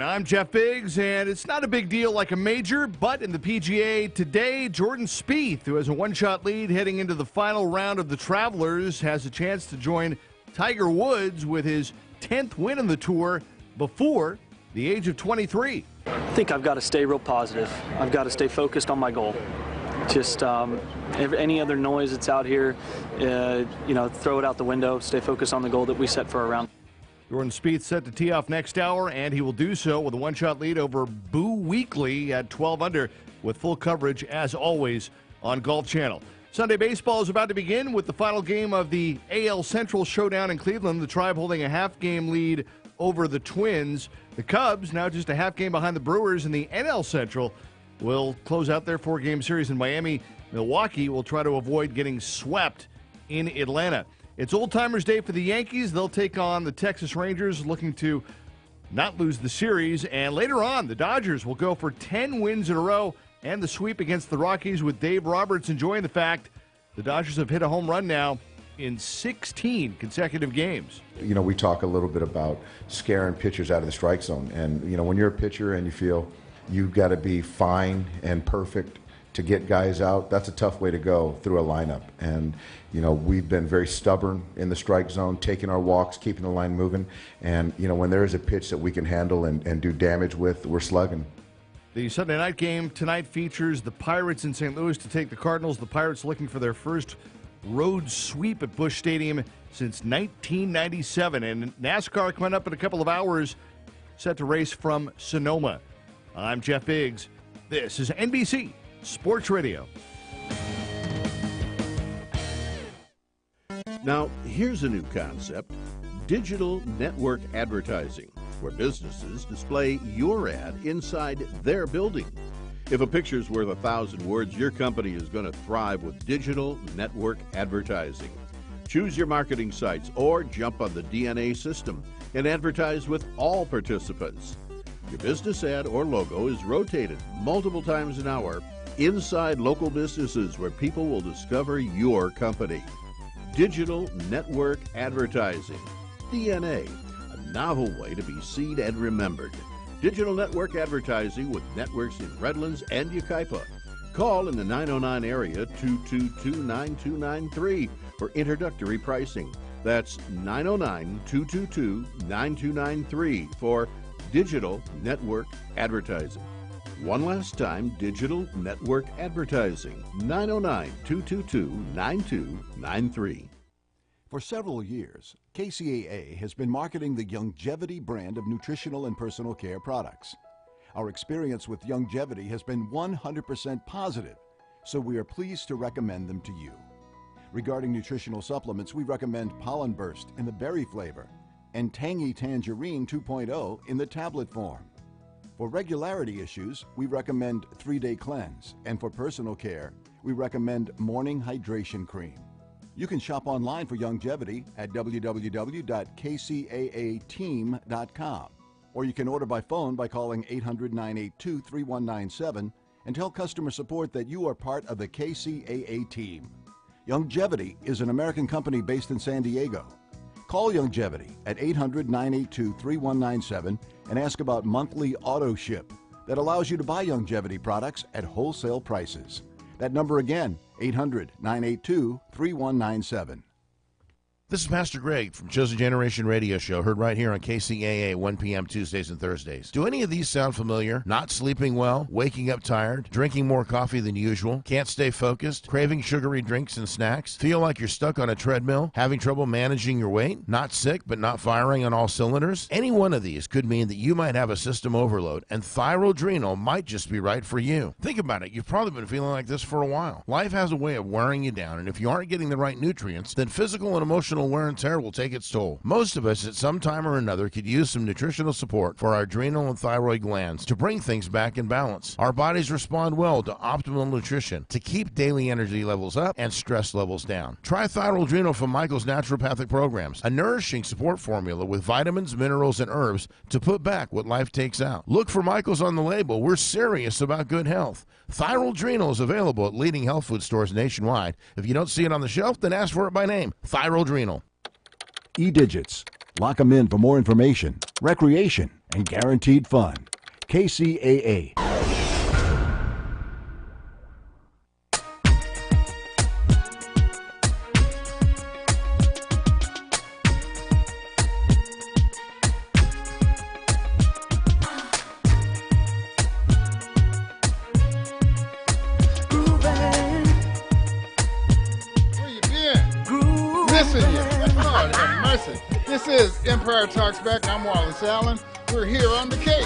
I'm Jeff Biggs, and it's not a big deal like a major, but in the PGA today, Jordan Spieth, who has a one-shot lead heading into the final round of the Travelers, has a chance to join Tiger Woods with his 10th win on the tour before the age of 23. I think I've got to stay real positive. I've got to stay focused on my goal. Just any other noise that's out here, throw it out the window, stay focused on the goal that we set for our round. Jordan Spieth set to tee off next hour, and he will do so with a one-shot lead over Boo Weekley at 12 under, with full coverage, as always, on Golf Channel. Sunday baseball is about to begin with the final game of the AL Central Showdown in Cleveland. The Tribe holding a half-game lead over the Twins. The Cubs, now just a half game behind the Brewers in the NL Central, will close out their four-game series in Miami. Milwaukee will try to avoid getting swept in Atlanta. It's Old Timers Day for the Yankees. They'll take on the Texas Rangers, looking to not lose the series. And later on, the Dodgers will go for 10 wins in a row and the sweep against the Rockies, with Dave Roberts enjoying the fact the Dodgers have hit a home run now in 16 consecutive games. You know, we talk a little bit about scaring pitchers out of the strike zone. And, when you're a pitcher and you feel you've got to be fine and perfect to get guys out, that's a tough way to go through a lineup. And, we've been very stubborn in the strike zone, taking our walks, keeping the line moving. And, when there is a pitch that we can handle and do damage with, we're slugging. The Sunday night game tonight features the Pirates in St. Louis to take the Cardinals. The Pirates looking for their first road sweep at Busch Stadium since 1997. And NASCAR coming up in a couple of hours, set to race from Sonoma. I'm Jeff Biggs. This is NBC Sports Radio. Now, here's a new concept: digital network advertising, where businesses display your ad inside their building. If a picture's worth 1,000 words, your company is going to thrive with digital network advertising. Choose your marketing sites or jump on the DNA system and advertise with all participants. Your business ad or logo is rotated multiple times an hour inside local businesses where people will discover your company. Digital network advertising, DNA, a novel way to be seen and remembered. Digital network advertising with networks in Redlands and Yucaipa. Call in the 909 area 222-9293 for introductory pricing. That's 909-222-9293 for digital network advertising. One last time, digital network advertising, 909-222-9293. For several years, Kcaa has been marketing the Youngevity brand of nutritional and personal care products. Our experience with Youngevity has been 100% positive, so we are pleased to recommend them to you. Regarding nutritional supplements, we recommend Pollen Burst in the berry flavor and Tangy Tangerine 2.0 in the tablet form. For regularity issues, we recommend 3-Day Cleanse, and for personal care, we recommend Morning Hydration Cream. You can shop online for Youngevity at www.kcaateam.com, or you can order by phone by calling 800-982-3197 and tell customer support that you are part of the Kcaa team. Youngevity is an American company based in San Diego. Call Youngevity at 800-982-3197 and ask about monthly auto ship that allows you to buy Youngevity products at wholesale prices. That number again, 800-982-3197. This is Pastor Greg from Chosen Generation Radio Show, heard right here on KCAA, 1 p.m. Tuesdays and Thursdays. Do any of these sound familiar? Not sleeping well, waking up tired, drinking more coffee than usual, can't stay focused, craving sugary drinks and snacks, feel like you're stuck on a treadmill, having trouble managing your weight, not sick but not firing on all cylinders? Any one of these could mean that you might have a system overload, and Thyrodrenal might just be right for you. Think about it. You've probably been feeling like this for a while. Life has a way of wearing you down, and if you aren't getting the right nutrients, then physical and emotional wear and tear will take its toll. Most of us at some time or another could use some nutritional support for our adrenal and thyroid glands to bring things back in balance. Our bodies respond well to optimal nutrition to keep daily energy levels up and stress levels down. Try Thyrodrenal from Michael's Naturopathic Programs, a nourishing support formula with vitamins, minerals, and herbs to put back what life takes out. Look for Michael's on the label. We're serious about good health. Thyrodrenal is available at leading health food stores nationwide. If you don't see it on the shelf, then ask for it by name. Thyrodrenal. E-Digits. Lock them in for more information, recreation, and guaranteed fun. KCAA. This is Empire Talks Back. I'm Wallace Allen. We're here on the case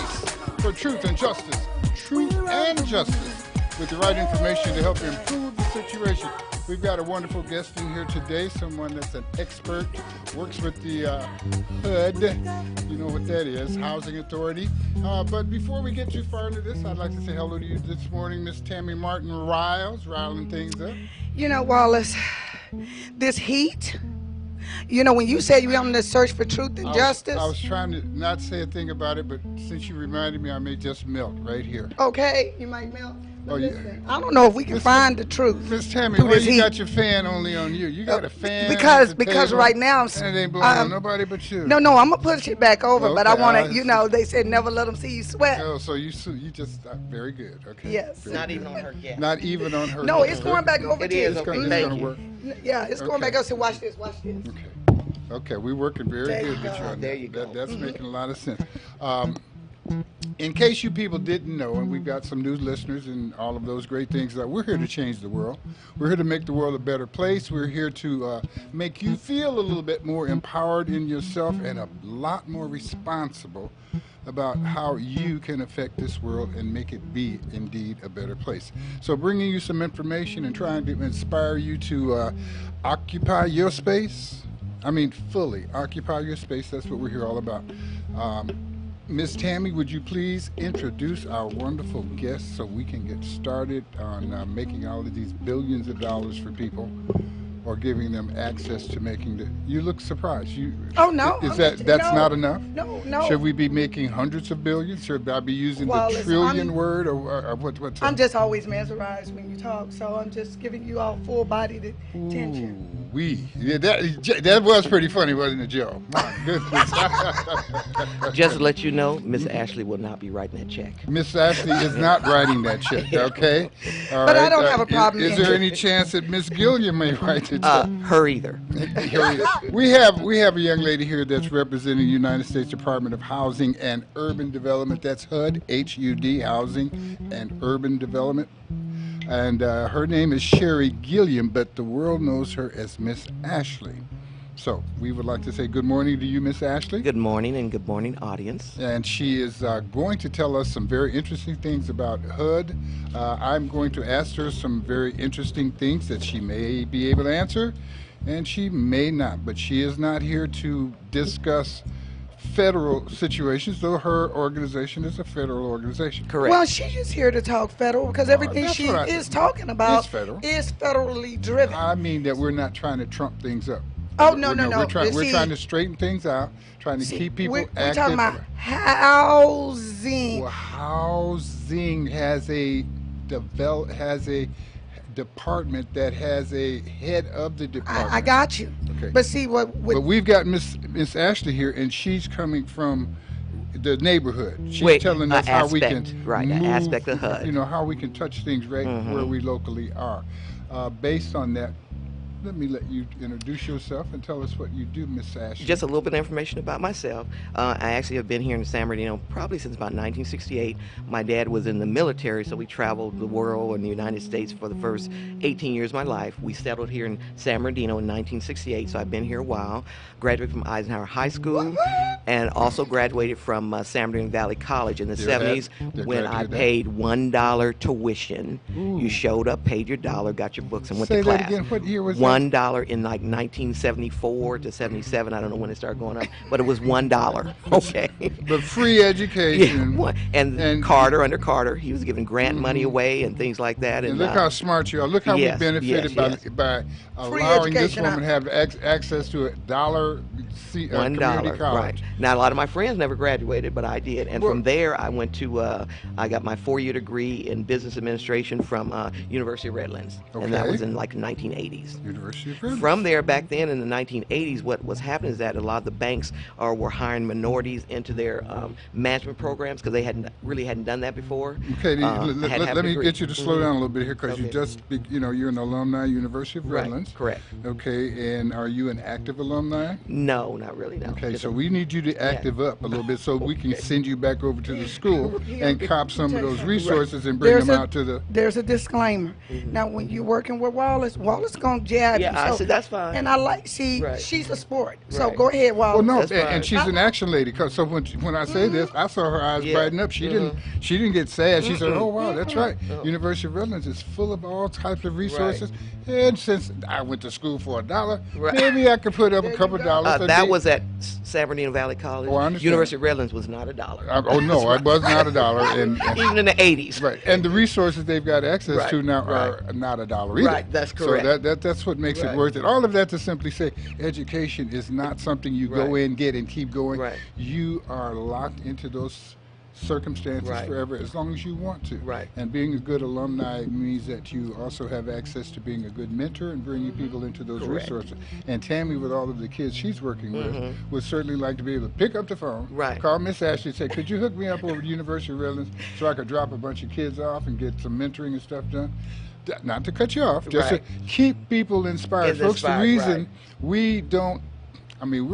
for truth and justice. Truth and justice with the right information to help improve the situation. We've got a wonderful guest in here today, someone that's an expert, works with the HUD, you know what that is, Housing Authority. But before we get too far into this, I'd like to say hello to you this morning, Miss Tammy Martin Riles, riling things up. You know, Wallace, this heat, you know, when you said you were on the search for truth and justice. I was trying to not say a thing about it, but since you reminded me, I may just melt right here. Okay, you might melt. Oh, yeah. I don't know if we can find the truth. Miss Tammy, why you got your fan only on you? You got a fan because right now and it ain't blowing on nobody but you. No, I'm gonna push it back over, okay, but I want to. You know, they said never let them see you sweat. Oh, so you just very good. Okay. Yes. Not even on her guest. Not even on her. No, it's going back over to you. It is okay. It's gonna work. Yeah, it's going back up. So watch this. Watch this. Okay, we're working very good with you on there you go. That's making a lot of sense. In case you people didn't know, and we've got some new listeners and all of those great things, we're here to change the world. We're here to make the world a better place. We're here to make you feel a little bit more empowered in yourself and a lot more responsible about how you can affect this world and make it be indeed a better place. So bringing you some information and trying to inspire you to occupy your space. I mean, fully occupy your space. That's what we're here all about. Miss Tammy, would you please introduce our wonderful guest so we can get started on making all of these billions of dollars for people, or giving them access to making the. You look surprised. Oh no! That's not enough? No. Should we be making hundreds of billions? Should I be using the trillion word, or what? I'm just always mesmerized when you talk, so I'm just giving you all full-bodied attention. Yeah, that was pretty funny, wasn't it, Joe? My goodness. Just to let you know, Miss Ashley will not be writing that check. Miss Ashley is not writing that check, okay? All but right. I don't have a problem. Is there any chance that Miss Gilliam may write the check? Her either. We have a young lady here that's representing the United States Department of Housing and Urban Development. That's HUD, H-U-D, Housing and Urban Development. And her name is Sherry Gilliam, but the world knows her as Miss Ashley. So we would like to say good morning to you, Miss Ashley. Good morning, and good morning, audience. And she is going to tell us some very interesting things about HUD. I'm going to ask her some very interesting things that she may be able to answer, and she may not. But she is not here to discuss federal situations, though her organization is a federal organization. Correct. Well, she is here to talk federal because everything she is talking about is federally driven. I mean that we're not trying to trump things up. Oh, no. We're trying to straiten things out, trying to keep people active. We're talking about housing. Well, housing has a department that has a head of the department. I got you. Okay. But see what? But we've got Miss Ashley here, and she's coming from the neighborhood. She's telling us how we can an aspect of HUD. You know, how we can touch things right where we locally are. Based on that, let me let you introduce yourself and tell us what you do, Miss Ashley. Just a little bit of information about myself. I actually have been here in San Bernardino probably since about 1968. My dad was in the military, so we traveled the world and the United States for the first 18 years of my life. We settled here in San Bernardino in 1968, so I've been here a while. Graduated from Eisenhower High School and also graduated from San Bernardino Valley College in the 70s when I paid $1 tuition. Ooh. You showed up, paid your dollar, got your books, and went Say to class. That again. What year was that? $1 in like 1974 to 77. I don't know when it started going up, but it was $1. Okay. But free education. Yeah, and Carter, under Carter, he was giving grant money away and things like that. And look how smart you are. Look how we benefited by allowing this woman to have access to $1 community college. Right. Now, a lot of my friends never graduated, but I did. And from there, I went to, I got my 4-year degree in business administration from University of Redlands. Okay. And that was in like the 1980s. University of Redlands. From there, back then in the 1980s, what was happening is that a lot of the banks were hiring minorities into their management programs because they hadn't done that before. Okay, let me get you to slow down a little bit here because Okay. you just, you're an alumni, University of Redlands. Right, correct. Okay, and are you an active alumni? No, not really, no. Okay, Just so a- we need you to active up a little bit so we can send you back over to the school and cop some of those resources and bring them out to the... There's a disclaimer. Now, when you're working with Wallace gonna jab you. Yeah, I said that's fine. And I like, see, Right. she's a sport. So Right. go ahead, Wallace. Well, no, That's fine. and she's an action lady. Cause so when I say this, I saw her eyes Yeah. brighten up. She didn't get sad. She said, "Oh wow, that's right. Oh. University of Redlands is full of all types of resources." And since I went to school for $1, Right. maybe I could put up a couple dollars. a that day. was at San Bernardino Valley College. Oh, I understand. University of Redlands was not $1. Oh no, it was not $1, and Even in the 80s. right. And the resources they've got access Right, to now right. are not $1 either. Right, that's correct. So that's what makes it Right. worth it. All of that to simply say, education is not something you go Right. in, get, and keep going. Right. You are locked into those circumstances Right. forever as long as you want to. Right. And being a good alumni means that you also have access to being a good mentor and bringing people into those Correct. resources. And Tammy, with all of the kids she's working with, would certainly like to be able to pick up the phone, Right. call Miss Ashley and say, could you hook me up over to University of Redlands so I could drop a bunch of kids off and get some mentoring and stuff done? Not to cut you off, just Right. to keep people inspired. Folks, the Inspired, reason right. we don't, I mean,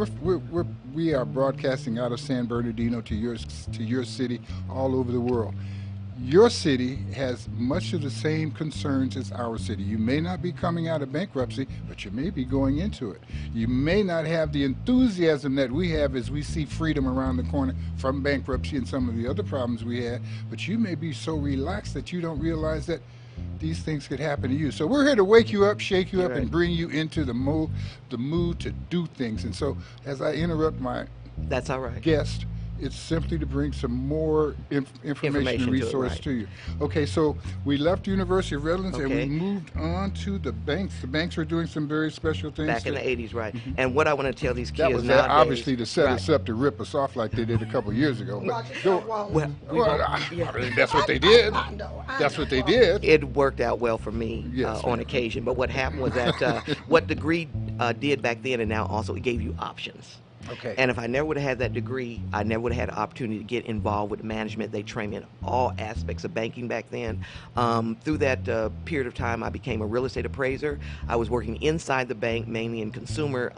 we are broadcasting out of San Bernardino to your city all over the world. Your city has much of the same concerns as our city. You may not be coming out of bankruptcy, but you may be going into it. You may not have the enthusiasm that we have as we see freedom around the corner from bankruptcy and some of the other problems we had, but you may be so relaxed that you don't realize that these things could happen to you. So we're here to wake you up, shake you up, Right. and bring you into the mood to do things. And so as I interrupt my That's all right. guest, it's simply to bring some more information and to it, resource right. to you. Okay, so we left University of Redlands and Okay. we moved on to the banks. The banks are doing some very special things. Back in the 80s, right. And what I want to tell these kids That was nowadays, obviously to set right. us up to rip us off like they did a couple years ago. But Watch it, go, Wallace. well, I mean, that's what they did. I know, That's what they did. It worked out well for me Yes. on occasion. But what happened was that what degree did back then and now also it gave you options. Okay. And if I never would have had that degree, I never would have had the opportunity to get involved with management. They trained me in all aspects of banking back then. Through that period of time, I became a real estate appraiser. I was working inside the bank, mainly in consumer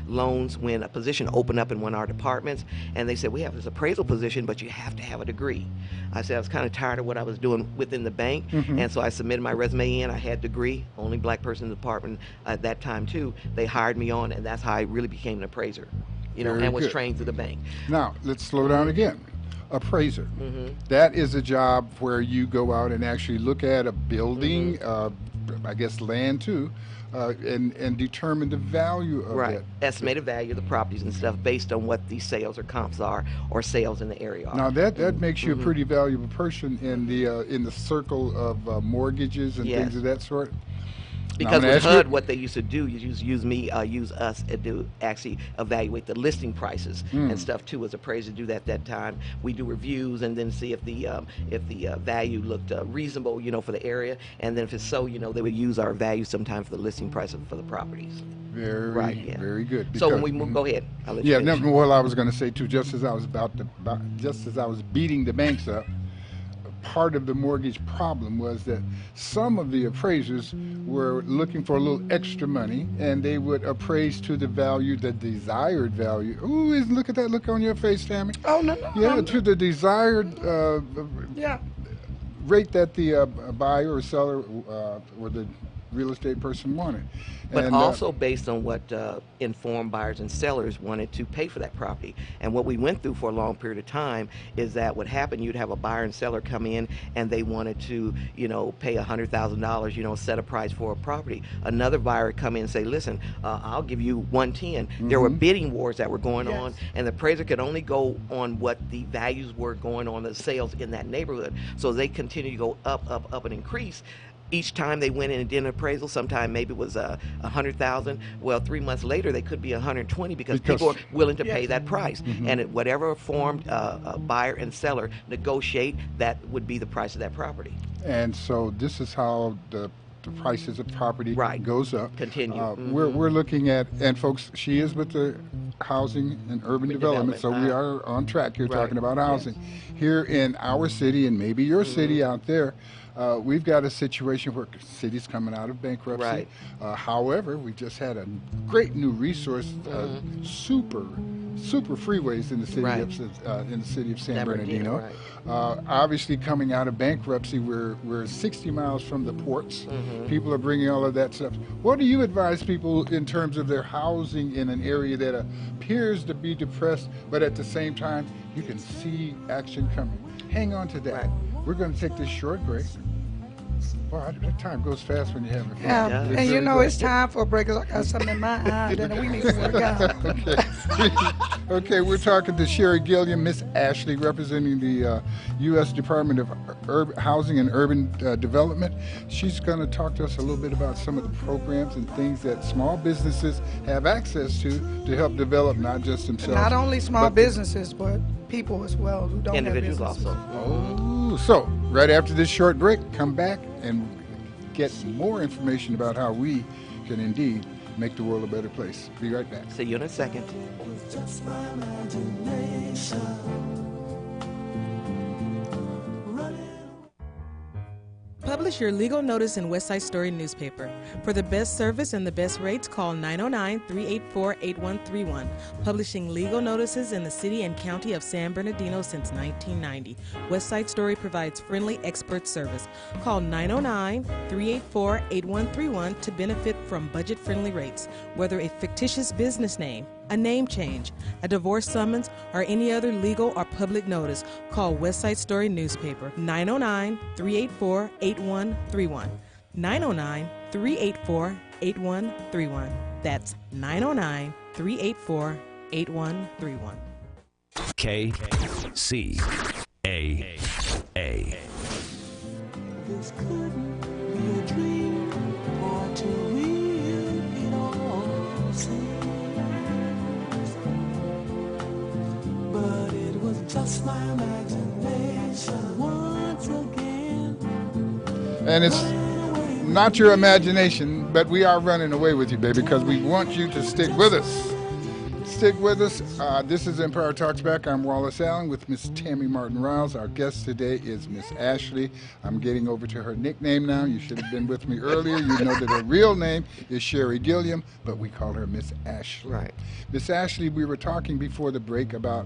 loans, when a position opened up in one of our departments. And they said, we have this appraisal position, but you have to have a degree. I said I was kind of tired of what I was doing within the bank. And so I submitted my resume in. I had a degree, only black person in the department at that time, too. They hired me on, and that's how I really became an appraiser. Very And was good. trained through the bank. Now, let's slow down again. Appraiser. That is a job where you go out and actually look at a building, I guess land too, and determine the value of Right. it. Estimated value of the properties and stuff based on what the sales or comps are or sales in the area are. Now that makes you a pretty valuable person in the circle of mortgages and Yes. things of that sort. Because Now, with I'm gonna ask HUD, you- what they used to do is use us to actually evaluate the listing prices Hmm. and stuff too. As appraisers do that time, we do reviews and then see if the value looked reasonable, for the area, and then if it's so, they would use our value sometime for the listing price for the properties. Very, Right, yeah. very good. So when because- we move, go ahead. I'll let you Yeah, finish. no, well, I was going to say too, just as I was beating the banks up, part of the mortgage problem was that some of the appraisers were looking for a little extra money, and they would appraise to the value, the desired value. Ooh, look at that look on your face, Tammy. Oh, no. Yeah, to the desired Yeah. rate that the buyer or seller or the real estate person wanted. But And, also based on what informed buyers and sellers wanted to pay for that property. And what we went through for a long period of time is that what happened, you'd have a buyer and seller come in and they wanted to, pay $100,000, set a price for a property. Another buyer would come in and say, listen, I'll give you 110. There were bidding wars that were going on, and the appraiser could only go on what the values were going on, the sales in that neighborhood. So they continue to go up and increase. each time they went in and did an appraisal, sometime maybe it was 100,000. Well, 3 months later they could be 120 because people are willing to pay that price. And at whatever form buyer and seller negotiate, that would be the price of that property. And so this is how the prices of property goes up. Continue. We're looking at, and folks, she is with the Housing and Urban Development, so we are on track here talking about housing. Here in our city, and maybe your city out there, we've got a situation where cities coming out of bankruptcy. However, we just had a great new resource, super freeways in the city of San Bernardino. Obviously, coming out of bankruptcy, we're 60 miles from the ports. People are bringing all of that stuff. What do you advise people in terms of their housing in an area that appears to be depressed, but at the same time, you can see action coming? Hang on to that. We're going to take this short break. Wow, that time goes fast when you're having fun. Yeah, and really you know does. it's time for a break because I got something in my eye that we need to work out. Okay, we're talking to Sherry Gilliam, Miss Ashley, representing the U.S. Department of Housing and Urban Development. She's going to talk to us a little bit about some of the programs and things that small businesses have access to help develop not just themselves. Not only small businesses, but people as well who don't individuals have businesses. also. So, right after this short break, come back and get more information about how we can indeed make the world a better place. Be right back. See you in a second. Publish your legal notice in West Side Story newspaper. For the best service and the best rates, call 909-384-8131. Publishing legal notices in the city and county of San Bernardino since 1990. West Side Story provides friendly expert service. Call 909-384-8131 to benefit from budget-friendly rates. Whether a fictitious business name, a name change, a divorce summons, or any other legal or public notice, call West Side Story newspaper 909-384-8131. 909-384-8131. That's 909-384-8131. Kcaa. This couldn't be a dream, or too real, it all seems. But it was just my imagination once again. And it's not your imagination, but we are running away with you, baby, because we want you to stick with us. Stick with us. This is Empire Talks Back. I'm Wallace Allen with Miss Tammy Martin-Riles. Our guest today is Miss Ashley. I'm getting over to her nickname now. You should have been with me earlier. You know that her real name is Sherry Gilliam, but we call her Miss Ashley. Right. Miss Ashley, we were talking before the break about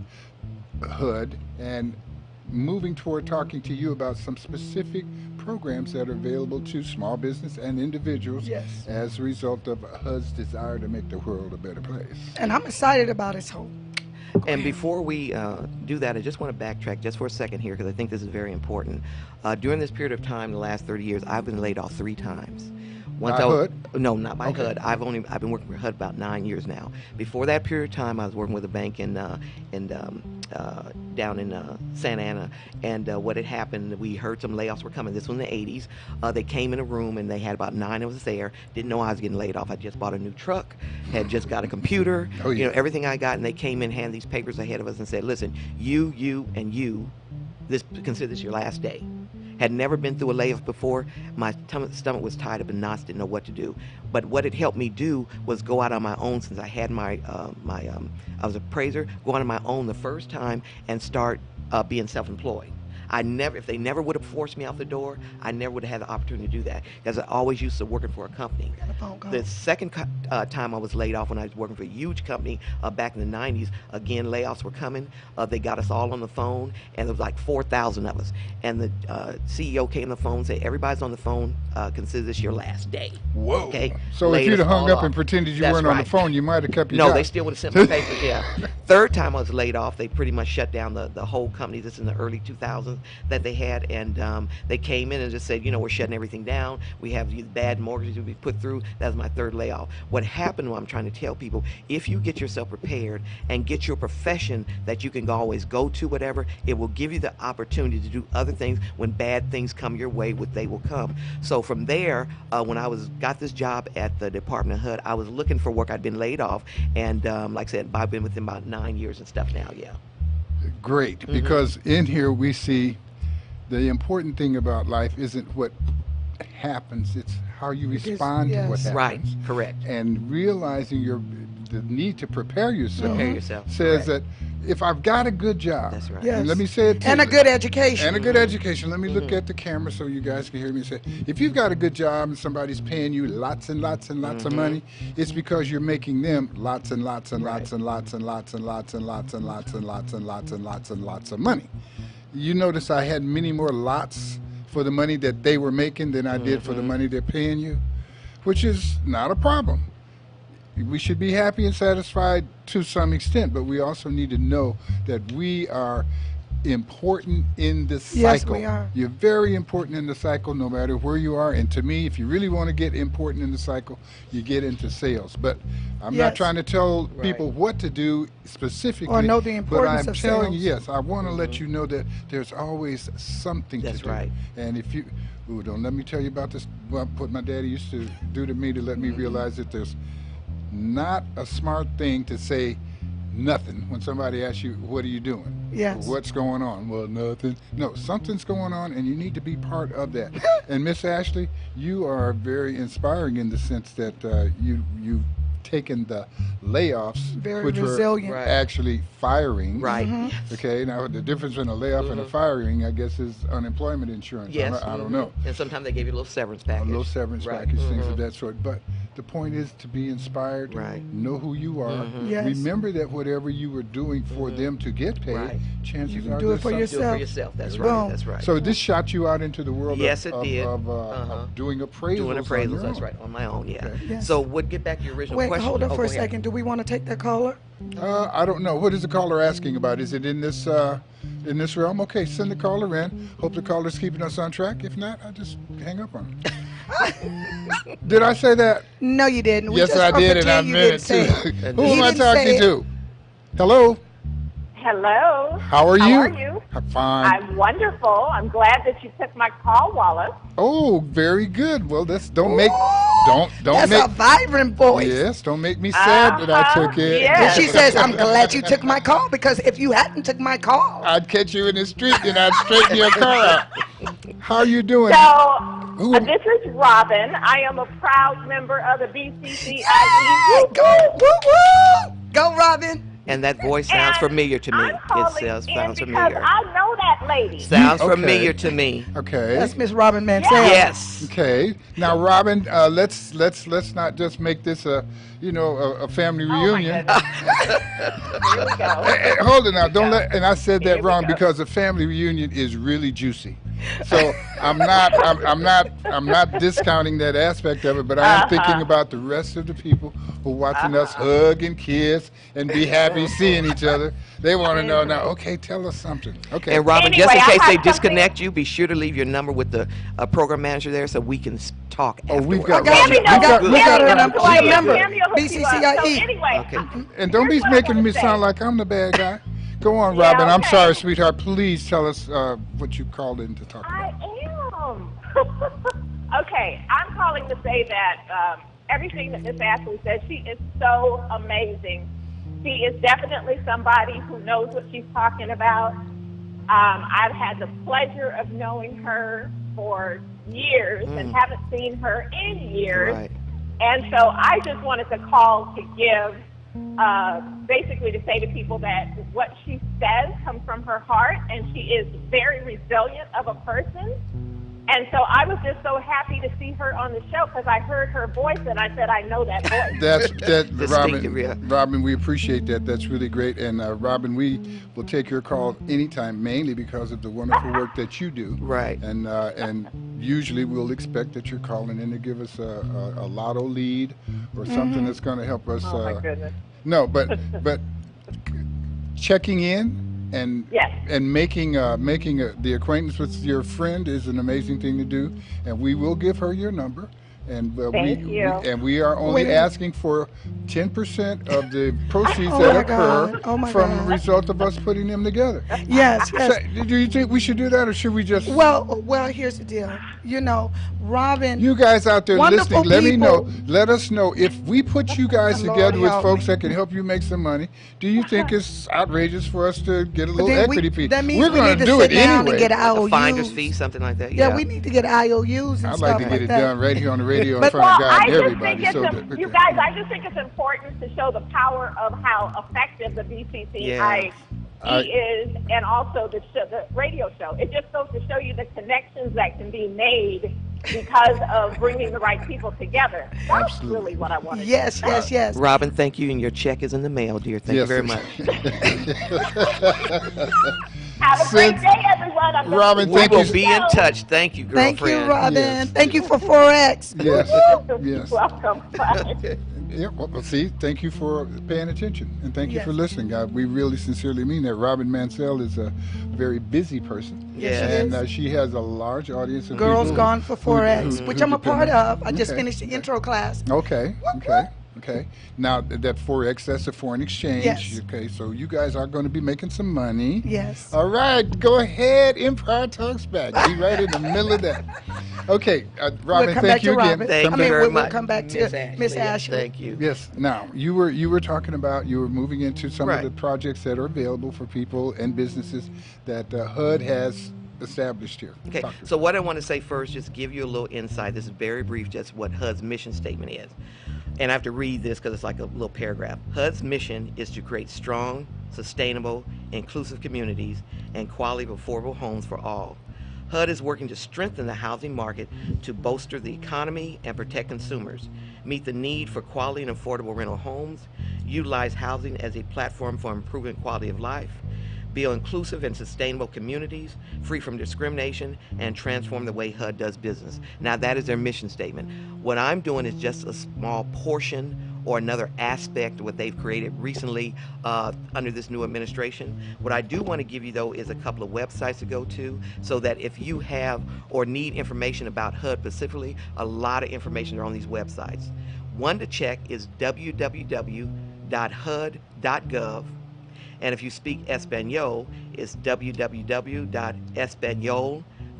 HUD and moving toward talking to you about some specific programs that are available to small business and individuals as a result of HUD's desire to make the world a better place. And I'm excited about it, so. And before we do that, I just want to backtrack just for a second here because I think this is very important. During this period of time, the last 30 years, I've been laid off 3 times. By HUD? No, not by HUD. I've been working for HUD about 9 years now. Before that period of time, I was working with a bank down in Santa Ana, and what had happened, we heard some layoffs were coming. This was in the 80s. They came in a room, and they had about 9 of us there. Didn't know I was getting laid off. I just bought a new truck, had just got a computer, you know, everything I got, and they came in, handed these papers ahead of us, and said, "Listen, you, and you, consider this your last day." Had never been through a layoff before. My stomach was tied up and knots, didn't know what to do. But what it helped me do was go out on my own, since I had I was an appraiser, go out on my own the first time and start being self-employed. If they never would have forced me out the door, I never would have had the opportunity to do that, because I always used to working for a company. The second time I was laid off, when I was working for a huge company back in the 90s, again, layoffs were coming. They got us all on the phone, and there was like 4,000 of us. And the CEO came on the phone and said, "Everybody's on the phone, consider this your last day." Whoa. Okay? So if you'd have hung up and pretended you weren't on the phone, you might have kept your job. No, they still would have sent my papers, Third time I was laid off, they pretty much shut down the whole company. This is in the early 2000s that they had, and they came in and just said, we're shutting everything down. We have these bad mortgages to be put through. That was my third layoff. What happened, what I'm trying to tell people, if you get yourself prepared and get your profession that you can always go to, whatever, it will give you the opportunity to do other things when bad things come your way, they will come. So from there, when I got this job at the Department of HUD, I was looking for work. I'd been laid off, and like I said, I've been with them about 9 years and stuff now. Yeah. Great, because in here we see the important thing about life isn't what happens, it's how you respond to what happens. Right, correct. And realizing the need to prepare yourself, says correct. that if I've got a good job, that's right. Yes. And let me say it too, and a good education. And a good education. Let me look at the camera so you guys can hear me say, if you've got a good job and somebody's paying you lots and lots and lots of money, it's because you're making them lots and lots and lots and lots and lots and lots and lots and lots and lots and lots and lots and lots of money. You notice I had many more lots for the money that they were making than I did for the money they're paying you, which is not a problem. We should be happy and satisfied to some extent, but we also need to know that we are important in the cycle. Yes, we are. You're very important in the cycle no matter where you are. And to me, if you really want to get important in the cycle, you get into sales. But I'm not trying to tell people what to do specifically. Or know the importance but I'm of telling you, sales. yes, I want to let you know that there's always something to do. That's right. And if you, don't let me tell you about this, what my daddy used to do to me to let me realize that there's not a smart thing to say nothing when somebody asks you, what are you doing? Yes. What's going on? Well, nothing. No, something's going on, and you need to be part of that. And Miss Ashley, you are very inspiring in the sense that you've taken the layoffs, Very which resilient. were actually firing. Right. Okay, now the difference between a layoff and a firing, I guess, is unemployment insurance. Yes. I don't know. And sometimes they give you a little severance package. A little severance package, things of that sort. But the point is to be inspired, know who you are, Yes. remember that whatever you were doing for them to get paid, chances You can are do it there's for something- yourself. Do it for yourself. That's Boom. right. That's right. So this shot you out into the world Yes, of, it did. of doing appraisals. Doing on appraisals, your that's own. right, on my own, yeah. Okay. Yes. So, get back to your original Wait, question. hold up Oh, for a go ahead. second. Do we want to take that caller? I don't know. What is the caller asking about? Is it in this realm? Okay, send the caller in. Hope the caller's keeping us on track. If not, I'll just hang up on him. Did I say that? No, you didn't. We Yes, just I gonna did, and I pretend you meant didn't it say too. it. Who He am I didn't say talking it. to? Hello. Hello. How are you? How are you? Fine. I'm wonderful. I'm glad that you took my call, Wallace. Oh, very good. Well, don't make That's make a vibrant voice. Yes, don't make me sad that I took it. yes. And she says, I'm glad you took my call, because if you hadn't took my call. I'd catch you in the street and I'd straighten your car out. How are you doing? So, this is Robin. I am a proud member of the BCCIE. Yay! Go, woo, woo! Go, Robin. And that voice sounds And familiar to me. I'm calling Sounds in familiar. because I know that lady. Sounds Okay. familiar to me. Okay. That's Miss Robin Mansell. Yes. Okay. Now, Robin, let's not just make this a family reunion. Oh, my goodness. Here we go. Hey, hold it now. Don't let. And I said that wrong because a family reunion is really juicy. So I'm not discounting that aspect of it, but I am thinking about the rest of the people who are watching us hug and kiss and be happy seeing each other. They want to know now. Okay, tell us something. Okay. And Robin, Anyway, just in I case have they something- disconnect you, be sure to leave your number with the program manager there so we can talk Oh, we've afterwards. got Tammy knows- we got her Tammy number. knows who I She's a am. member. Tammy will hook you up. BCCIE. So anyway, Okay. And don't be Here's what I making wanna me say. sound like I'm the bad guy. Go on, Yeah, Robin. I'm okay. sorry, sweetheart. Please tell us what you called in to talk I about. am. Okay, I'm calling to say that everything that Miss Ashley said, she is so amazing. She is definitely somebody who knows what she's talking about. I've had the pleasure of knowing her for years and haven't seen her in years. Right. And so I just wanted to call to give, basically to say to people that what she says comes from her heart, and she is very resilient of a person. And so I was just so happy to see her on the show because I heard her voice and I said, I know that voice. Distinctive, yeah. Robin, we appreciate that. That's really great. And Robin, we will take your call anytime, mainly because of the wonderful work that you do. Right. And usually we'll expect that you're calling in to give us a lotto lead or something that's going to help us. Oh, my goodness. No, but checking in and Yes. and making the acquaintance with your friend is an amazing thing to do, and we will give her your number. And Thank you. we are only Wait. asking for 10% of the proceeds Oh that my occur God. Oh my from God. the result of us putting them together. Yes, yes. So, do you think we should do that, or should we just? Well, here's the deal. You know, Robin. You guys out there wonderful listening, let me know. people. Let us know if we put you guys Lord together with help folks me. that can help you make some money. Do you think it's outrageous for us to get a little then equity fee? that means We're we going need to do sit it down anyway. and get Like a IOUs. finder's fee, something like that. Yeah, we need to get IOUs and I'd stuff like to get it that. done right here on the radio in But- front of Well, God I and just everybody. think it's So you guys. I just think it's important to show the power of how effective the BCCI is, and also the radio show. It just goes to show you the connections that can be made because of bringing the right people together. That's Absolutely. really what I wanted. Yes, yes, yes. Robin, thank you, and your check is in the mail, dear. Thank you Yes. very much. Have a great day, everyone. I'm gonna Robin, see We thank you will you. be in touch. Thank you, girlfriend. Thank you, Robin. Yes. Thank you for 4X. Yes, yes. Welcome. Bye. Yeah, well, see, thank you for paying attention, and thank you Yes. for listening. We really sincerely mean that. Robin Mansell is a very busy person. Yes, she And is. She has a large audience of Girls people Gone for 4X, who which I'm a depend part on- of. I just Okay. finished the intro class. Okay, okay. Now, that 4X, that's a foreign exchange. Yes. Okay, so you guys are going to be making some money. Yes. All right, go ahead. Empire Talks Back. Be right in the middle of that. Okay, Robin, We'll come thank back you to again. Robin. Thank I you mean, very we'll much. come back to Miss Ashley. Thank you. Yes. Now, you were talking about you were moving into some Right. of the projects that are available for people and businesses that HUD has established here. Okay, Talk to so what I want to say first, just give you a little insight. This is very brief, just what HUD's mission statement is. And I have to read this because it's like a little paragraph. HUD's mission is to create strong, sustainable, inclusive communities and quality of affordable homes for all. HUD is working to strengthen the housing market to bolster the economy and protect consumers, meet the need for quality and affordable rental homes, utilize housing as a platform for improving quality of life, build inclusive and sustainable communities, free from discrimination, and transform the way HUD does business. Now, that is their mission statement. What I'm doing is just a small portion or another aspect of what they've created recently under this new administration. What I do want to give you, though, is a couple of websites to go to so that if you have or need information about HUD specifically, a lot of information are on these websites. One to check is www.hud.gov. And if you speak Espanol, it's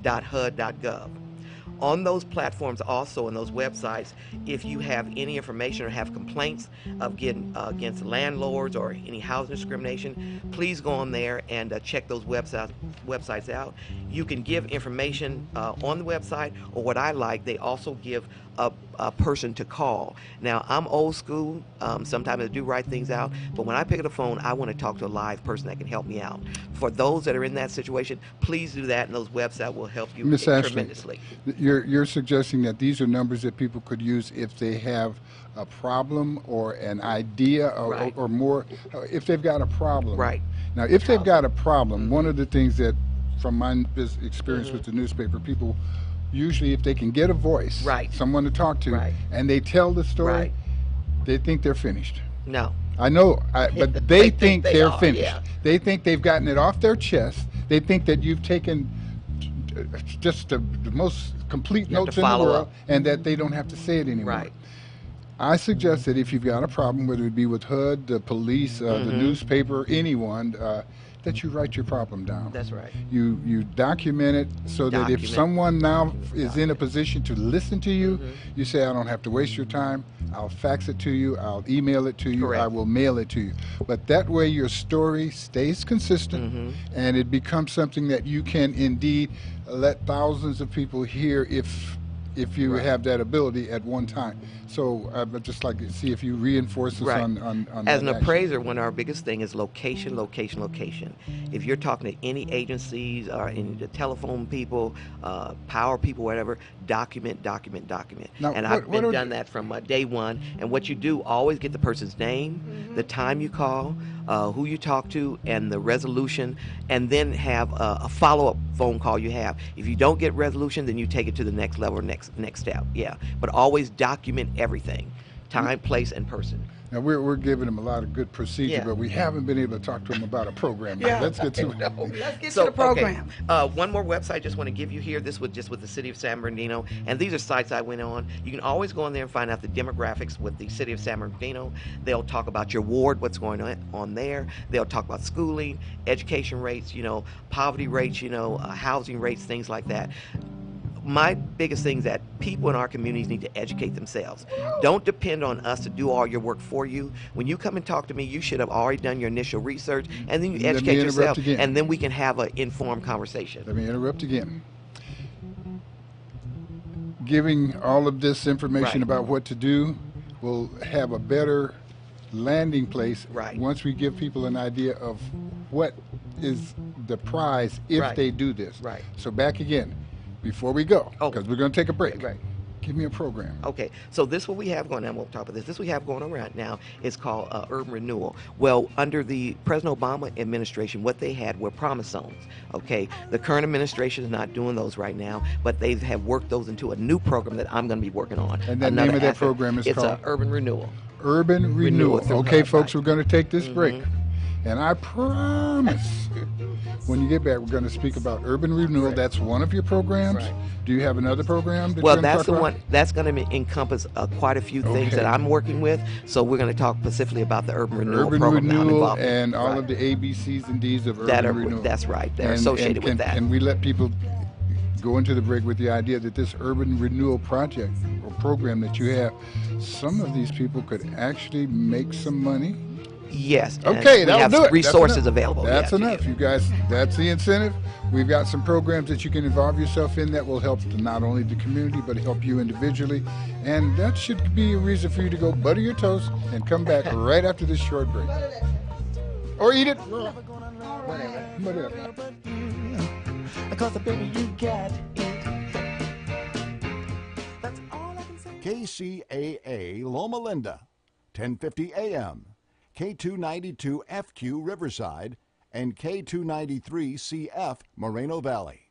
www.espanol.hud.gov. On those platforms, also on those websites, if you have any information or have complaints of getting against landlords or any housing discrimination, please go on there and check those websites out. You can give information on the website, or what I like, they also give a person to call. Now, I'm old school. Sometimes I do write things out, but when I pick up the phone, I want to talk to a live person that can help me out. For those that are in that situation, please do that, and those websites will help you Miss Ashley, tremendously. you're suggesting that these are numbers that people could use if they have a problem or an idea or, Right. or more, if they've got a problem. Right. Now, if they've got a problem, one of the things that, from my experience with the newspaper, people usually, if they can get a voice, Right. someone to talk to, Right. and they tell the story, Right. they think they're finished. No. I know, but they think they they're are, finished. yeah. They think they've gotten it off their chest. They think that you've taken just the most complete You have to notes in the follow world, up. and that they don't have to say it anymore. Right. I suggest that if you've got a problem, whether it be with HUD, the police, the newspaper, anyone, that you write your problem down. That's right. You document it so that if Document. someone now is in a position to listen to you, you say, I don't have to waste your time. I'll fax it to you. I'll email it to you. Correct. I will mail it to you. But that way your story stays consistent and it becomes something that you can indeed let thousands of people hear if you have that ability at one time. So I'd just like to see if you reinforce this Right. on As that an action. appraiser, one of our biggest thing is location, location, location. If you're talking to any agencies or any the telephone people, power people, whatever, document, document, document. Now, And what- I've what been are done that from day one. And what you do, always get the person's name, the time you call, who you talk to, and the resolution, and then have a follow-up phone call you have. If you don't get resolution, then you take it to the next level, next step. Yeah, but always document everything. time, place, and person. Now we're giving them a lot of good procedure, Yeah. but we haven't been able to talk to them about a program. Now, let's get to it. Let's get to the program. Okay. One more website I just want to give you here. This was just with the city of San Bernardino, and these are sites I went on. You can always go on there and find out the demographics with the city of San Bernardino. They'll talk about your ward, what's going on there. They'll talk about schooling, education rates, poverty rates, housing rates, things like that. My biggest thing is that people in our communities need to educate themselves. Don't depend on us to do all your work for you. When you come and talk to me, you should have already done your initial research, and then you educate yourself, and then we can have an informed conversation. Let me interrupt again. Giving all of this information about what to do will have a better landing place once we give people an idea of what is the prize if they do this. Right. So back again. Before we go, because we're going to take a break. Right. Give me a program. Okay, so this what we have going on. We'll talk about this. This we have going on right now is called urban renewal. Well, under the President Obama administration, what they had were promise zones. Okay, the current administration is not doing those right now, but they have worked those into a new program that I'm going to be working on. And the name of that program is called? It's urban renewal. Urban renewal. Okay, folks, we're going to take this break. And I promise, when you get back, we're going to speak about urban renewal. That's one of your programs. Do you have another program? Well, that's the one. That's going to encompass quite a few things that I'm working with. So we're going to talk specifically about the urban renewal program that I'm involved in. And all of the ABCs and Ds of urban renewal. That's right. They're associated with that. And we let people go into the break with the idea that this urban renewal project or program that you have, some of these people could actually make some money. Yes. Okay, that'll do it. Resources available. That's enough, you guys. That's the incentive. We've got some programs that you can involve yourself in that will help not only the community, but help you individually. And that should be a reason for you to go butter your toast and come back right after this short break. Or eat it. Whatever. Because baby, you got it. That's all I can say. KCAA Loma Linda, 1050 AM. K292FQ Riverside, and K293CF Moreno Valley.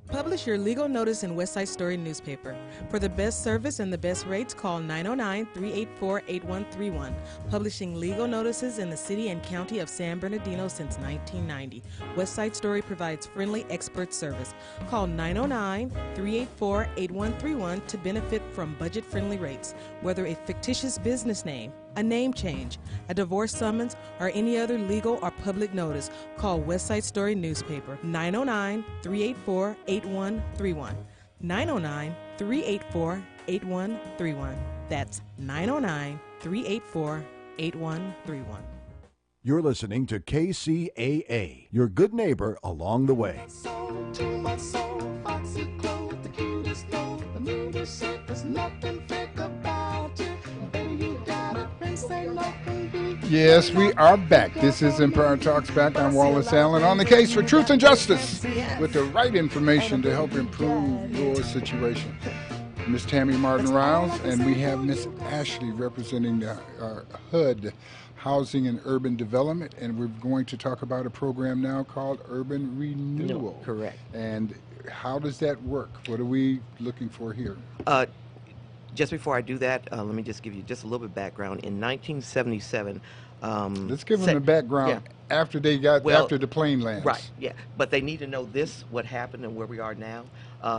Publish your legal notice in Westside Story newspaper. For the best service and the best rates, call 909-384-8131. Publishing legal notices in the city and county of San Bernardino since 1990. Westside Story provides friendly expert service. Call 909-384-8131 to benefit from budget-friendly rates. Whether a fictitious business name, a name change, a divorce summons, or any other legal or public notice, call Westside Story newspaper 909-384-8131. 909-384-8131. That's 909-384-8131. You're listening to KCAA, your good neighbor along the way. Soul to my soul, foxy clothes, the cutest nose, the nudist shape, there's nothing fake about you. Baby, you got a face, ain't nothing be. Yes, we are back. This is Empire Talks Back. I'm Wallace Allen on the case for truth and justice with the right information to help improve your situation. Miss Tammy Martin Riles, and we have Miss Ashley representing the HUD, Housing and Urban Development, and we're going to talk about a program now called Urban Renewal. Correct. And how does that work? What are we looking for here? Just before I do that, let me just give you just a little bit of background. In 1977, let's give them the background after they got after the plane lands. Right. Yeah. But they need to know this, what happened, and where we are now.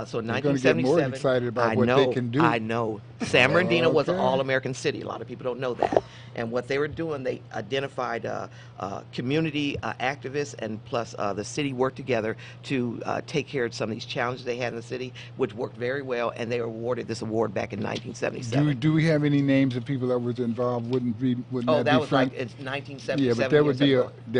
So in They're going to get 1977, more excited about what they can do. I know. San Bernardino was an all-American city. A lot of people don't know that. And what they were doing, they identified community activists, and plus the city worked together to take care of some of these challenges they had in the city, which worked very well. And they were awarded this award back in 1977. Do we have any names of people that was involved? Wouldn't that was like in 1977. Yeah, but there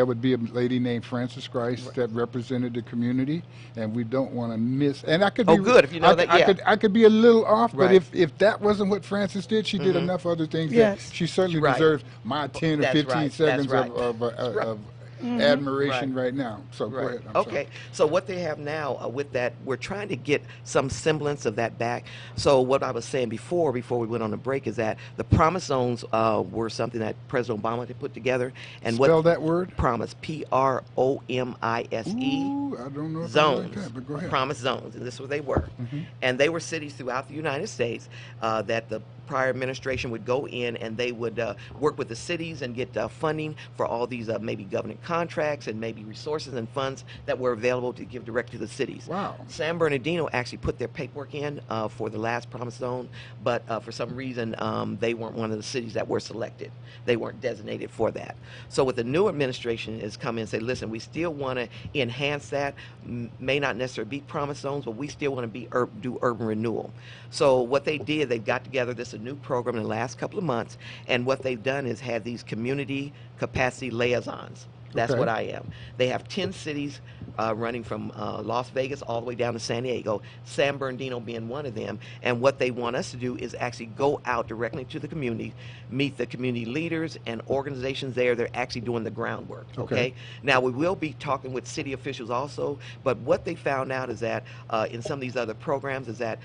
would be a lady named Frances Christ that represented the community, and we don't want to miss. And I could be good if you know that. Yeah. I could be a little off, but if that wasn't what Frances did, she did enough other things that she certainly deserves my 10 or 15 seconds of admiration right now. So go ahead. I'm sorry. So what they have now with that, we're trying to get some semblance of that back. So what I was saying before we went on the break is that the promise zones were something that President Obama had put together. And spell that word? Promise, Promise. Ooh, I don't know if zones. I like that, but go ahead. Promise zones, and this is what they were. And they were cities throughout the United States that the prior administration would go in and they would work with the cities and get funding for all these maybe government contracts and maybe resources and funds that were available to give direct to the cities. Wow. San Bernardino actually put their paperwork in for the last Promise Zone, but for some reason they weren't one of the cities that were selected. They weren't designated for that. So what the new administration is come in and say, listen, we still want to enhance that, may not necessarily be Promise Zones, but we still want to do urban renewal. So what they did, they got together this a new program in the last couple of months, and what they've done is had these community capacity liaisons. That's Okay. what I am. They have 10 cities running from Las Vegas all the way down to San Diego, San Bernardino being one of them. And what they want us to do is actually go out directly to the community, meet the community leaders and organizations there. They're actually doing the groundwork. Okay. Now, we will be talking with city officials also, but what they found out is that in some of these other programs is that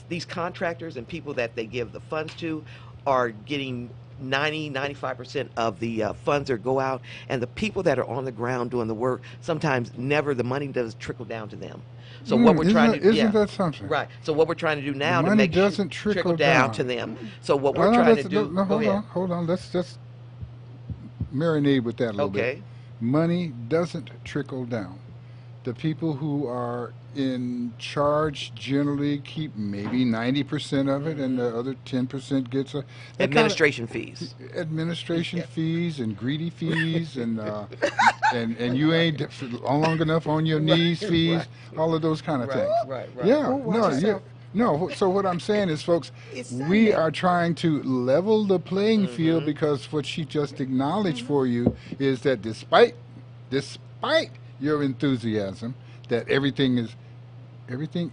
these contractors and people that they give the funds to are getting 95% of the funds that go out, and the people that are on the ground doing the work, sometimes never the money does trickle down to them. So what we're trying to isn't that something? Right. So what we're trying to do now The to money make doesn't it trickle down down to them. So what we're No, trying to let's- do. No, go ahead. hold on. Let's just marinate with that a little bit. Okay. Money doesn't trickle down. The people who are in charge generally keep maybe 90% of it, and the other 10% gets Administration fees. Administration fees and greedy fees and you ain't long enough on your knees fees, all of those kind of things. Right. Yeah, Oh, watch yourself. no. So what I'm saying is, folks, It's we Sunday. are trying to level the playing field, because what she just acknowledged for you is that despite your enthusiasm, that everything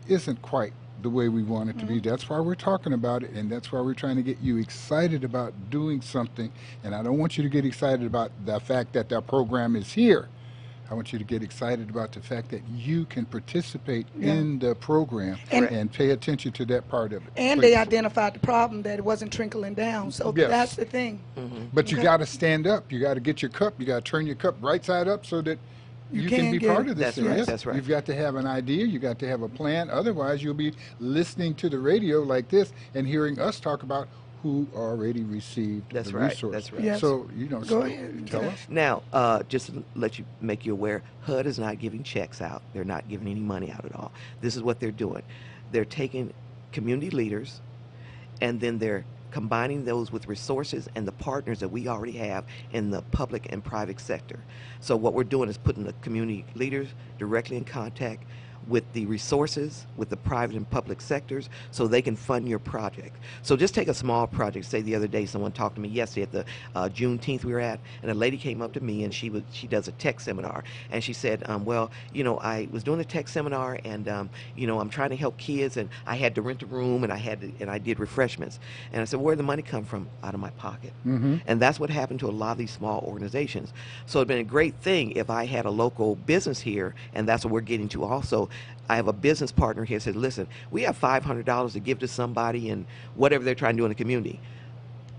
isn't quite the way we want it to be. That's why we're talking about it, and that's why we're trying to get you excited about doing something. And I don't want you to get excited about the fact that that program is here. I want you to get excited about the fact that you can participate in the program and pay attention to that part of it. And Please. they identified the problem, that it wasn't trickling down. So Yes. that's the thing. But you got to stand up. You got to get your cup. You got to turn your cup right side up so that you can be get part it. of this That's thing. right, Yes. that's right. You've got to have an idea. You got to have a plan. Otherwise, you'll be listening to the radio like this and hearing us talk about who already received That's the right, resource. that's right. Yes. So, Go ahead. tell us. Now, just to make you aware, HUD is not giving checks out. They're not giving any money out at all. This is what they're doing. They're taking community leaders, and then they're combining those with resources and the partners that we already have in the public and private sector. So what we're doing is putting the community leaders directly in contact with the resources, with the private and public sectors, so they can fund your project. So just take a small project. Say the other day someone talked to me yesterday at the Juneteenth we were at, and a lady came up to me, and she does a tech seminar, and she said, well, I was doing a tech seminar, and I'm trying to help kids, and I had to rent a room, and I did refreshments. And I said, where'd the money come from? Out of my pocket. And that's what happened to a lot of these small organizations. So it'd been a great thing if I had a local business here, and that's what we're getting to also. I have a business partner here that said, listen, we have $500 to give to somebody and whatever they're trying to do in the community.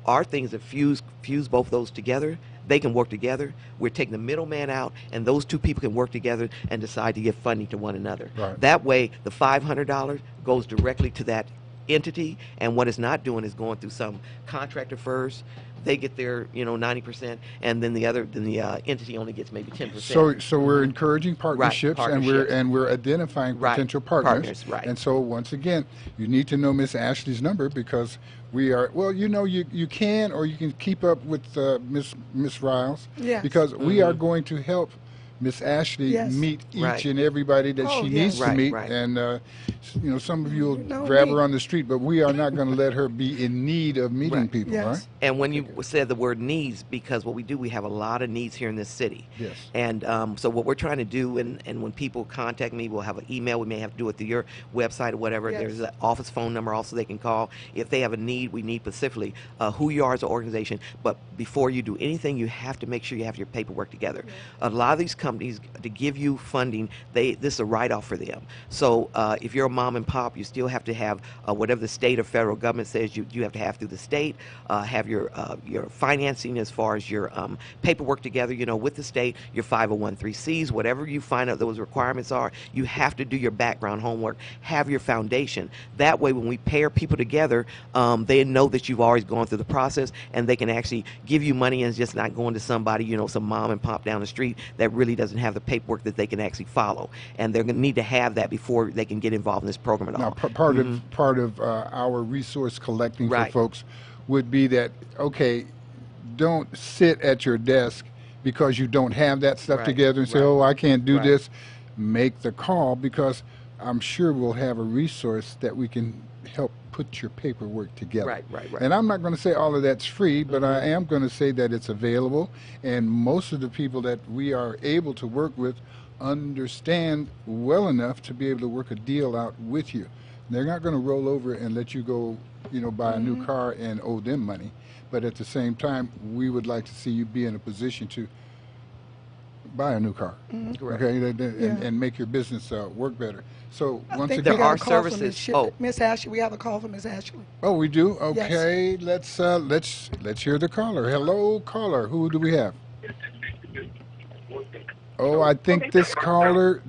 Our things that fuse both those together, they can work together. We're taking the middleman out, and those two people can work together and decide to give funding to one another. Right. That way, the $500 goes directly to that entity, and what it's not doing is going through some contractor first. They get their 90%, and then the entity only gets maybe 10%. So we're encouraging partnerships, partnerships. and we're identifying Right, potential partners. partners, right. And so once again, you need to know Miss Ashley's number, because we are you can, or you can keep up with Miss Riles, Yes. because we are going to help Miss Ashley Yes. meet each Right. and everybody that Oh, she yes. needs to Right, meet. right. And some of you will No, grab me. her on the street, but we are not going to let her be in need of meeting Right. people, Yes. right? And when you said the word needs, because what we do, we have a lot of needs here in this city. Yes. And so what we're trying to do, and when people contact me, we'll have an email. We may have to do it through your website or whatever. Yes. There's an office phone number also they can call. If they have a need, we need specifically who you are as an organization. But before you do anything, you have to make sure you have your paperwork together. A lot of these companies companies to give you funding, this is a write-off for them. So if you're a mom and pop, you still have to have whatever the state or federal government says you have to have through the state, have your financing as far as your paperwork together, with the state, your 501(c)(3)s, whatever you find out those requirements are, you have to do your background homework, have your foundation. That way, when we pair people together, they know that you've always gone through the process, and they can actually give you money and just not going to somebody, some mom and pop down the street that really doesn't have the paperwork that they can actually follow. And they're going to need to have that before they can get involved in this program at all. Now, part of our resource collecting Right. for folks would be that, okay, don't sit at your desk because you don't have that stuff Right, together and say, right. oh, I can't do Right. this. Make the call, because I'm sure we'll have a resource that we can help put your paperwork together. Right. And I'm not going to say all of that's free, but I am going to say that it's available, and most of the people that we are able to work with understand well enough to be able to work a deal out with you. They're not going to roll over and let you go, buy a new car and owe them money. But at the same time, we would like to see you be in a position to buy a new car, Correct. okay, and make your business work better. So once think again, we got There are a call from services. Miss Ashley. We have a call from Miss Ashley. oh, we do. Okay, let's hear the caller. Hello, caller. Who do we have? Oh, I think this caller,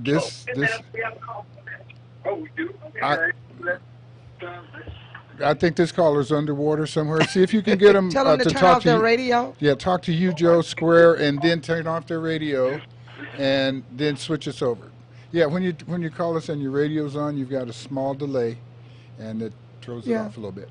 I think this caller's underwater somewhere. See if you can get him Tell them to to turn talk off to their you. radio. Yeah, talk to you, Joe Square, and then turn off their radio, and then switch us over. Yeah, when you call us and your radio's on, you've got a small delay, and it throws it off a little bit.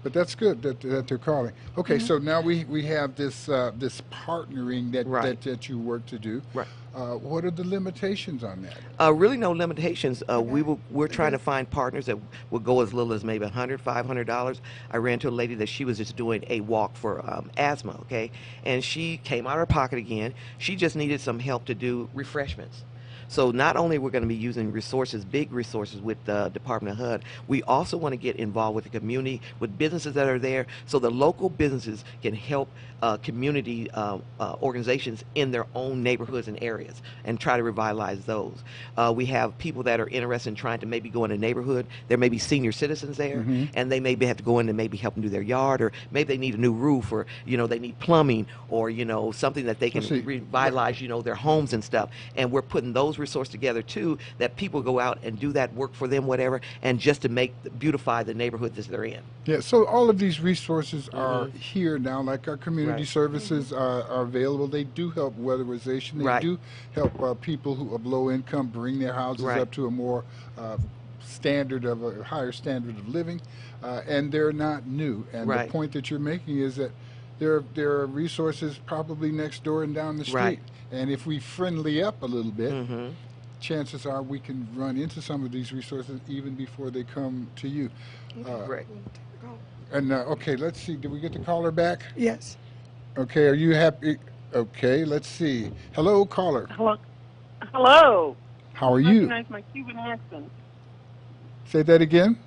But that's good that they're calling. Okay, so now we have this this partnering that you work to do. Right. What are the limitations on that? Really no limitations. We're trying to find partners that will go as little as maybe $100, $500. I ran to a lady that she was just doing a walk for asthma, okay? And she came out of her pocket again. She just needed some help to do refreshments. So not only we're going to be using resources, big resources with the Department of HUD, we also want to get involved with the community, with businesses that are there, so the local businesses can help community organizations in their own neighborhoods and areas and try to revitalize those. We have people that are interested in trying to maybe go in a neighborhood. There may be senior citizens there, and they maybe have to go in and maybe help them do their yard, or maybe they need a new roof, or they need plumbing, or something that they can revitalize their homes and stuff. And we're putting those resources together too, that people go out and do that work for them, whatever, and just to beautify the neighborhood that they're in. Yeah, so all of these resources are here now, like our community services are available. They do help weatherization. They do help people who of low income bring their houses up to a more a higher standard of living, and they're not new. And the point that you're making is that there are resources probably next door and down the street. And if we friendly up a little bit, chances are we can run into some of these resources even before they come to you. And okay, let's see. Did we get the caller back? Yes. Okay, are you happy? Okay, let's see. Hello, caller. Hello. How are you? Recognize my Cuban accent? Say that again.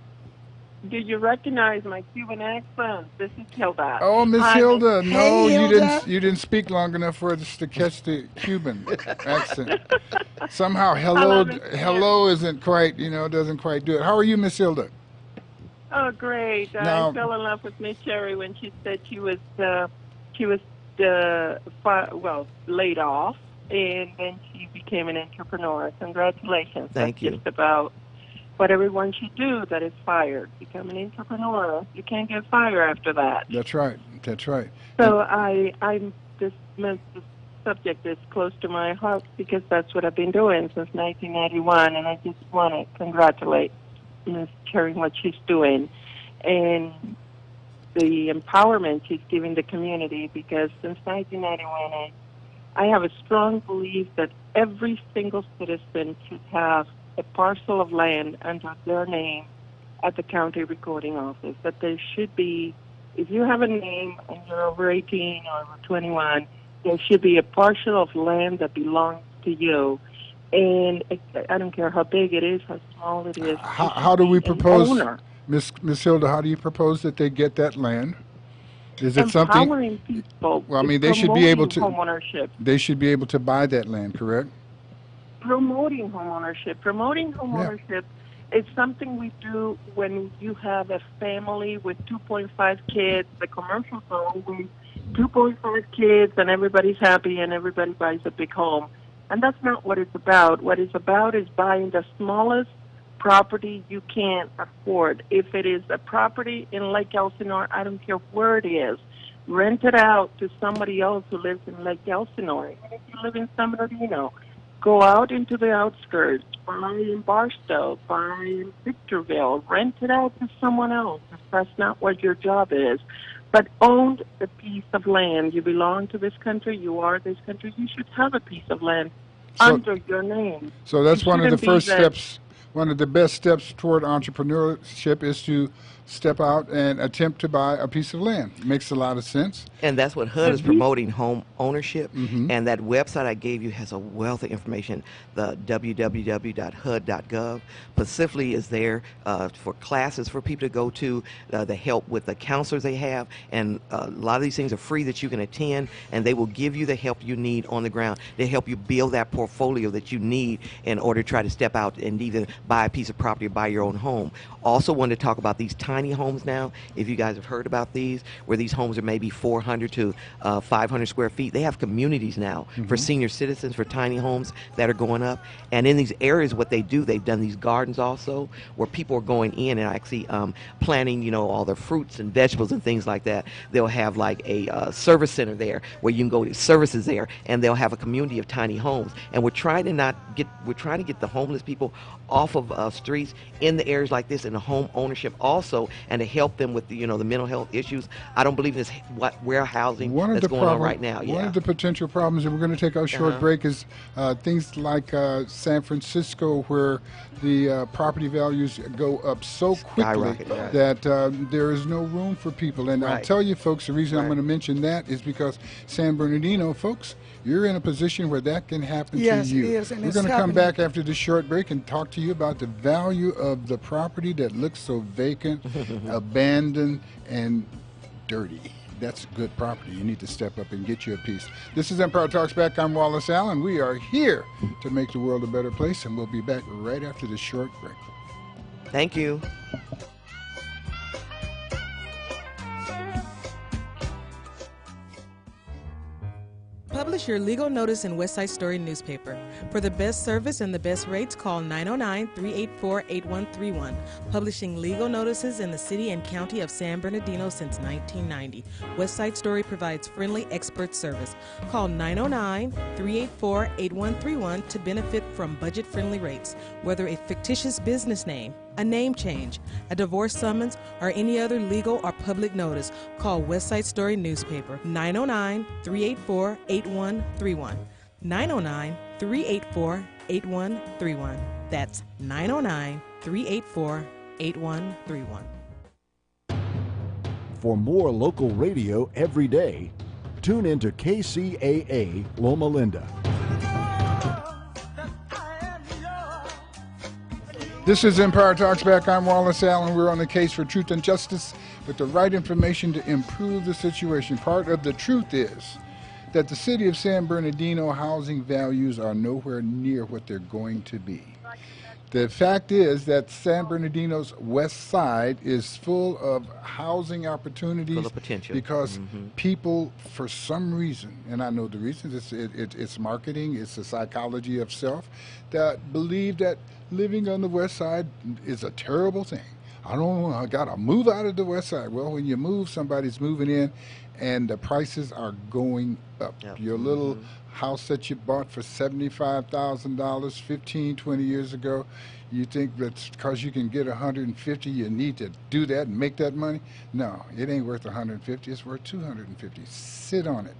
Did you recognize my Cuban accent? This is Hilda. Oh, Miss Hi, Hilda. Miss- No, Hey, you Hilda. didn't speak long enough for us to catch the Cuban accent. Somehow, Hello, Miss hello isn't quite, doesn't quite do it. How are you, Miss Hilda? Oh, great. Now- I fell in love with Miss Cherry when she said she was laid off, and then she became an entrepreneur. Congratulations. Thank you. That's just about what everyone should do that is fired. Become an entrepreneur. You can't get fired after that. That's right. That's right. So this subject is close to my heart because that's what I've been doing since 1991, and I just want to congratulate Ms. Cherry what she's doing and the empowerment she's giving the community, because since 1991 I have a strong belief that every single citizen should have a parcel of land under their name at the county recording office. That there should be, if you have a name and you're over 18 or over 21, there should be a parcel of land that belongs to you. And I don't care how big it is, how small it is. How do we propose, owner. Miss Hilda, how do you propose that they get that land? Is it something? Empowering people. Well, I mean, they should be able to. Homeownership. They should be able to buy that land, correct? Promoting homeownership. Promoting homeownership is something we do when you have a family with 2.5 kids, a commercial home with 2.5 kids, and everybody's happy and everybody buys a big home. And that's not what it's about. What it's about is buying the smallest property you can afford. If it is a property in Lake Elsinore, I don't care where it is, rent it out to somebody else who lives in Lake Elsinore. And if you live in San Bernardino, go out into the outskirts, buy in Barstow, buy in Victorville, rent it out to someone else if that's not what your job is. But own a piece of land. You belong to this country, you are this country, you should have a piece of land under your name. So that's one of the first steps. One of the best steps toward entrepreneurship is to step out and attempt to buy a piece of land. Makes a lot of sense. And that's what HUD is promoting, home ownership. And that website I gave you has a wealth of information. The www.hud.gov specifically is there for classes for people to go to, the help with the counselors they have. And a lot of these things are free that you can attend, and they will give you the help you need on the ground. They help you build that portfolio that you need in order to try to step out and either buy a piece of property or buy your own home. Also wanted to talk about these tiny homes now. If you guys have heard about these, where these homes are maybe 400 to 500 square feet. They have communities now for senior citizens, for tiny homes that are going up. And in these areas, what they do, they've done these gardens also, where people are going in and actually planting, you know, all their fruits and vegetables and things like that. They'll have like a service center there where you can go to services there, and they'll have a community of tiny homes. And we're trying to get the homeless people off of streets in the areas like this, and the home ownership also, and to help them with the, you know, the mental health issues. I don't believe in this warehousing that's going on right now. One of the potential problems, and we're going to take our short break, is things like San Francisco, where the property values go up so quickly that there is no room for people. And I'll tell you, folks, the reason I'm going to mention that is because San Bernardino, folks, you're in a position where that can happen to you. Yes, it is, and we're going to come back after this short break and talk to you about the value of the property that looks so vacant, abandoned, and dirty. That's good property. You need to step up and get you a piece. This is Empire Talks Back. I'm Wallace Allen. We are here to make the world a better place, and we'll be back right after this short break. Thank you. Publish your legal notice in West Side Story newspaper. For the best service and the best rates, call 909-384-8131. Publishing legal notices in the city and county of San Bernardino since 1990. West Side Story provides friendly expert service. Call 909-384-8131 to benefit from budget-friendly rates. Whether a fictitious business name, a name change, a divorce summons, or any other legal or public notice, call West Side Story newspaper 909-384-8131. 909-384-8131. That's 909-384-8131. For more local radio every day, tune into KCAA Loma Linda. This is Empire Talks Back. I'm Wallace Allen. We're on the case for truth and justice with the right information to improve the situation. Part of the truth is that the city of San Bernardino housing values are nowhere near what they're going to be. The fact is that San Bernardino's west side is full of housing opportunities, full of potential, because people, for some reason, and I know the reason, it's marketing, it's the psychology of self, that believe that living on the west side is a terrible thing. I got to move out of the west side. Well, when you move, somebody's moving in, and the prices are going up. Your little house that you bought for $75,000 15, 20 years ago, you think that's because you can get $150, you need to do that and make that money? No, it ain't worth $150, it's worth $250. Sit on it.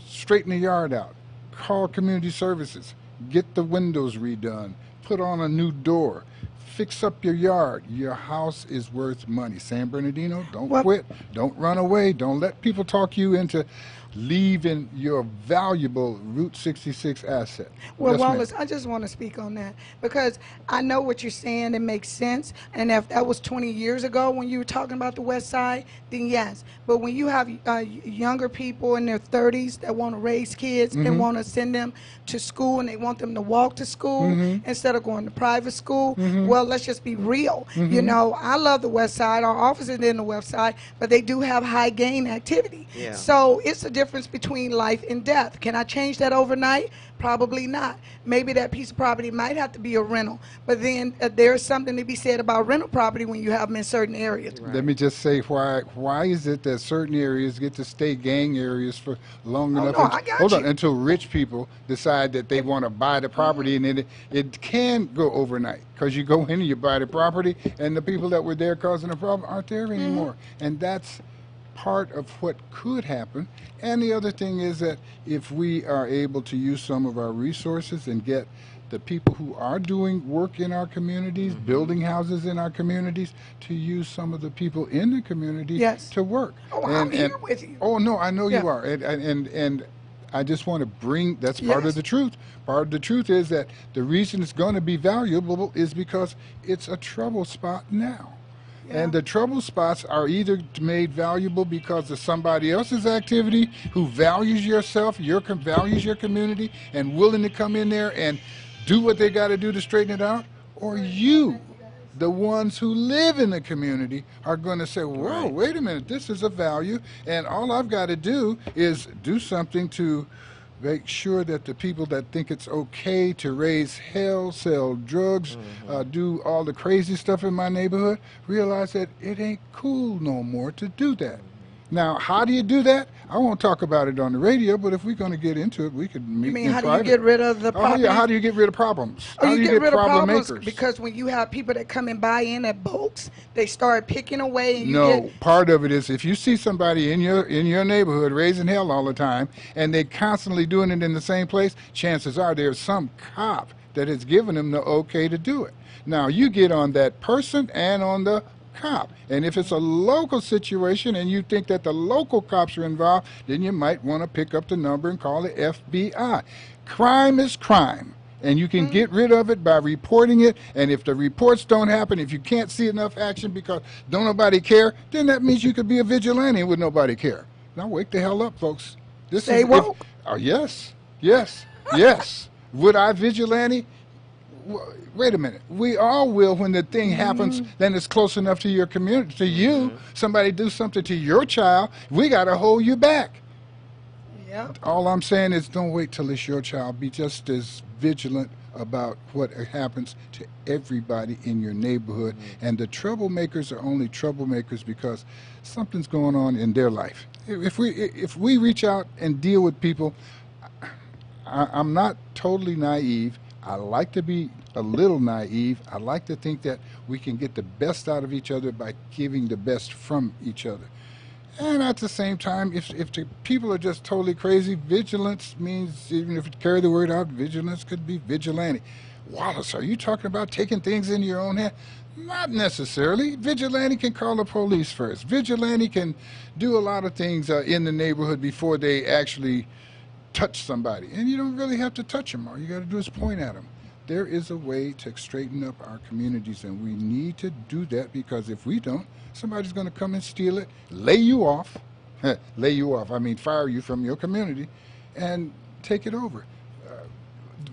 Straighten the yard out. Call community services. Get the windows redone. Put on a new door. Fix up your yard. Your house is worth money. San Bernardino, don't quit. Don't run away. Don't let people talk you into leaving your valuable Route 66 asset. Well, Yes, ma'am. Wallace, I just want to speak on that because I know what you're saying. It makes sense. And if that was 20 years ago when you were talking about the West Side, then yes. But when you have younger people in their 30s that want to raise kids and want to send them to school and they want them to walk to school instead of going to private school, well, let's just be real. You know, I love the West Side. Our office is in the West Side, but they do have high gain activity. Yeah. So it's a difference between life and death. Can I change that overnight? Probably not. Maybe that piece of property might have to be a rental, but then there's something to be said about rental property when you have them in certain areas. Let me just say why is it that certain areas get to stay gang areas for long enough no, I got hold you. on, until rich people decide that they want to buy the property, and then it can go overnight because you go in and you buy the property and the people that were there causing the problem aren't there anymore. And that's part of what could happen. And the other thing is that if we are able to use some of our resources and get the people who are doing work in our communities, building houses in our communities, to use some of the people in the community to work. Oh, I'm here with you. Oh, no, I know you are. And I just want to bring, that's part of the truth. Part of the truth is that the reason it's going to be valuable is because it's a trouble spot now. And the trouble spots are either made valuable because of somebody else's activity who values yourself, values your community, and willing to come in there and do what they got to do to straighten it out, or you, the ones who live in the community, are going to say, whoa, wait a minute, this is a value, and all I've got to do is do something to make sure that the people that think it's okay to raise hell, sell drugs, do all the crazy stuff in my neighborhood, realize that it ain't cool no more to do that. Now, how do you do that? I won't talk about it on the radio, but if we're going to get into it, we could meet in private. You mean, how do you get rid of the problem? Yeah, how do you get rid of problems? Oh, How do you get rid of problem problems makers? because when you have people that come and buy in at bulks, they start picking away. And No, part of it is if you see somebody in your neighborhood raising hell all the time, and they constantly doing it in the same place, chances are there's some cop that has given them the okay to do it. Now, you get on that person and on the cop. And if it's a local situation and you think that the local cops are involved, then you might want to pick up the number and call the FBI. Crime is crime, and you can get rid of it by reporting it. And if the reports don't happen, if you can't see enough action because don't nobody care, then that means you could be a vigilante with nobody care. Now wake the hell up, folks. Stay woke. Yes. Would I vigilante? Wait a minute. We all will when the thing happens, then it's close enough to your community, to you. Somebody do something to your child, we got to hold you back. All I'm saying is don't wait till it's your child. Be just as vigilant about what happens to everybody in your neighborhood. And the troublemakers are only troublemakers because something's going on in their life. If we reach out and deal with people, I'm not totally naive. I like to be a little naive. I like to think that we can get the best out of each other by giving the best from each other. And at the same time, if the people are just totally crazy, vigilance means, even if you carry the word out, vigilance could be vigilante. Wallace, are you talking about taking things into your own hand? Not necessarily. Vigilante can call the police first. Vigilante can do a lot of things in the neighborhood before they actually touch somebody. And you don't really have to touch them. All you got to do is point at them. There is a way to straighten up our communities, and we need to do that, because if we don't, somebody's going to come and steal it, lay you off, fire you from your community, and take it over.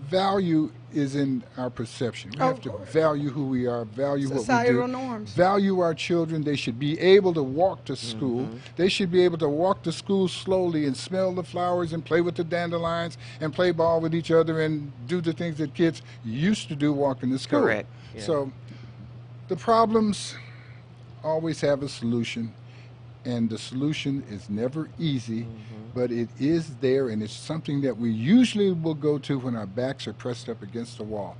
Value is in our perception. We have to value who we are, value what we do. Societal norms. Value our children. They should be able to walk to school. They should be able to walk to school slowly and smell the flowers and play with the dandelions and play ball with each other and do the things that kids used to do walking to school. Correct. Yeah. So the problems always have a solution, and the solution is never easy, but it is there, and it's something that we usually will go to when our backs are pressed up against the wall.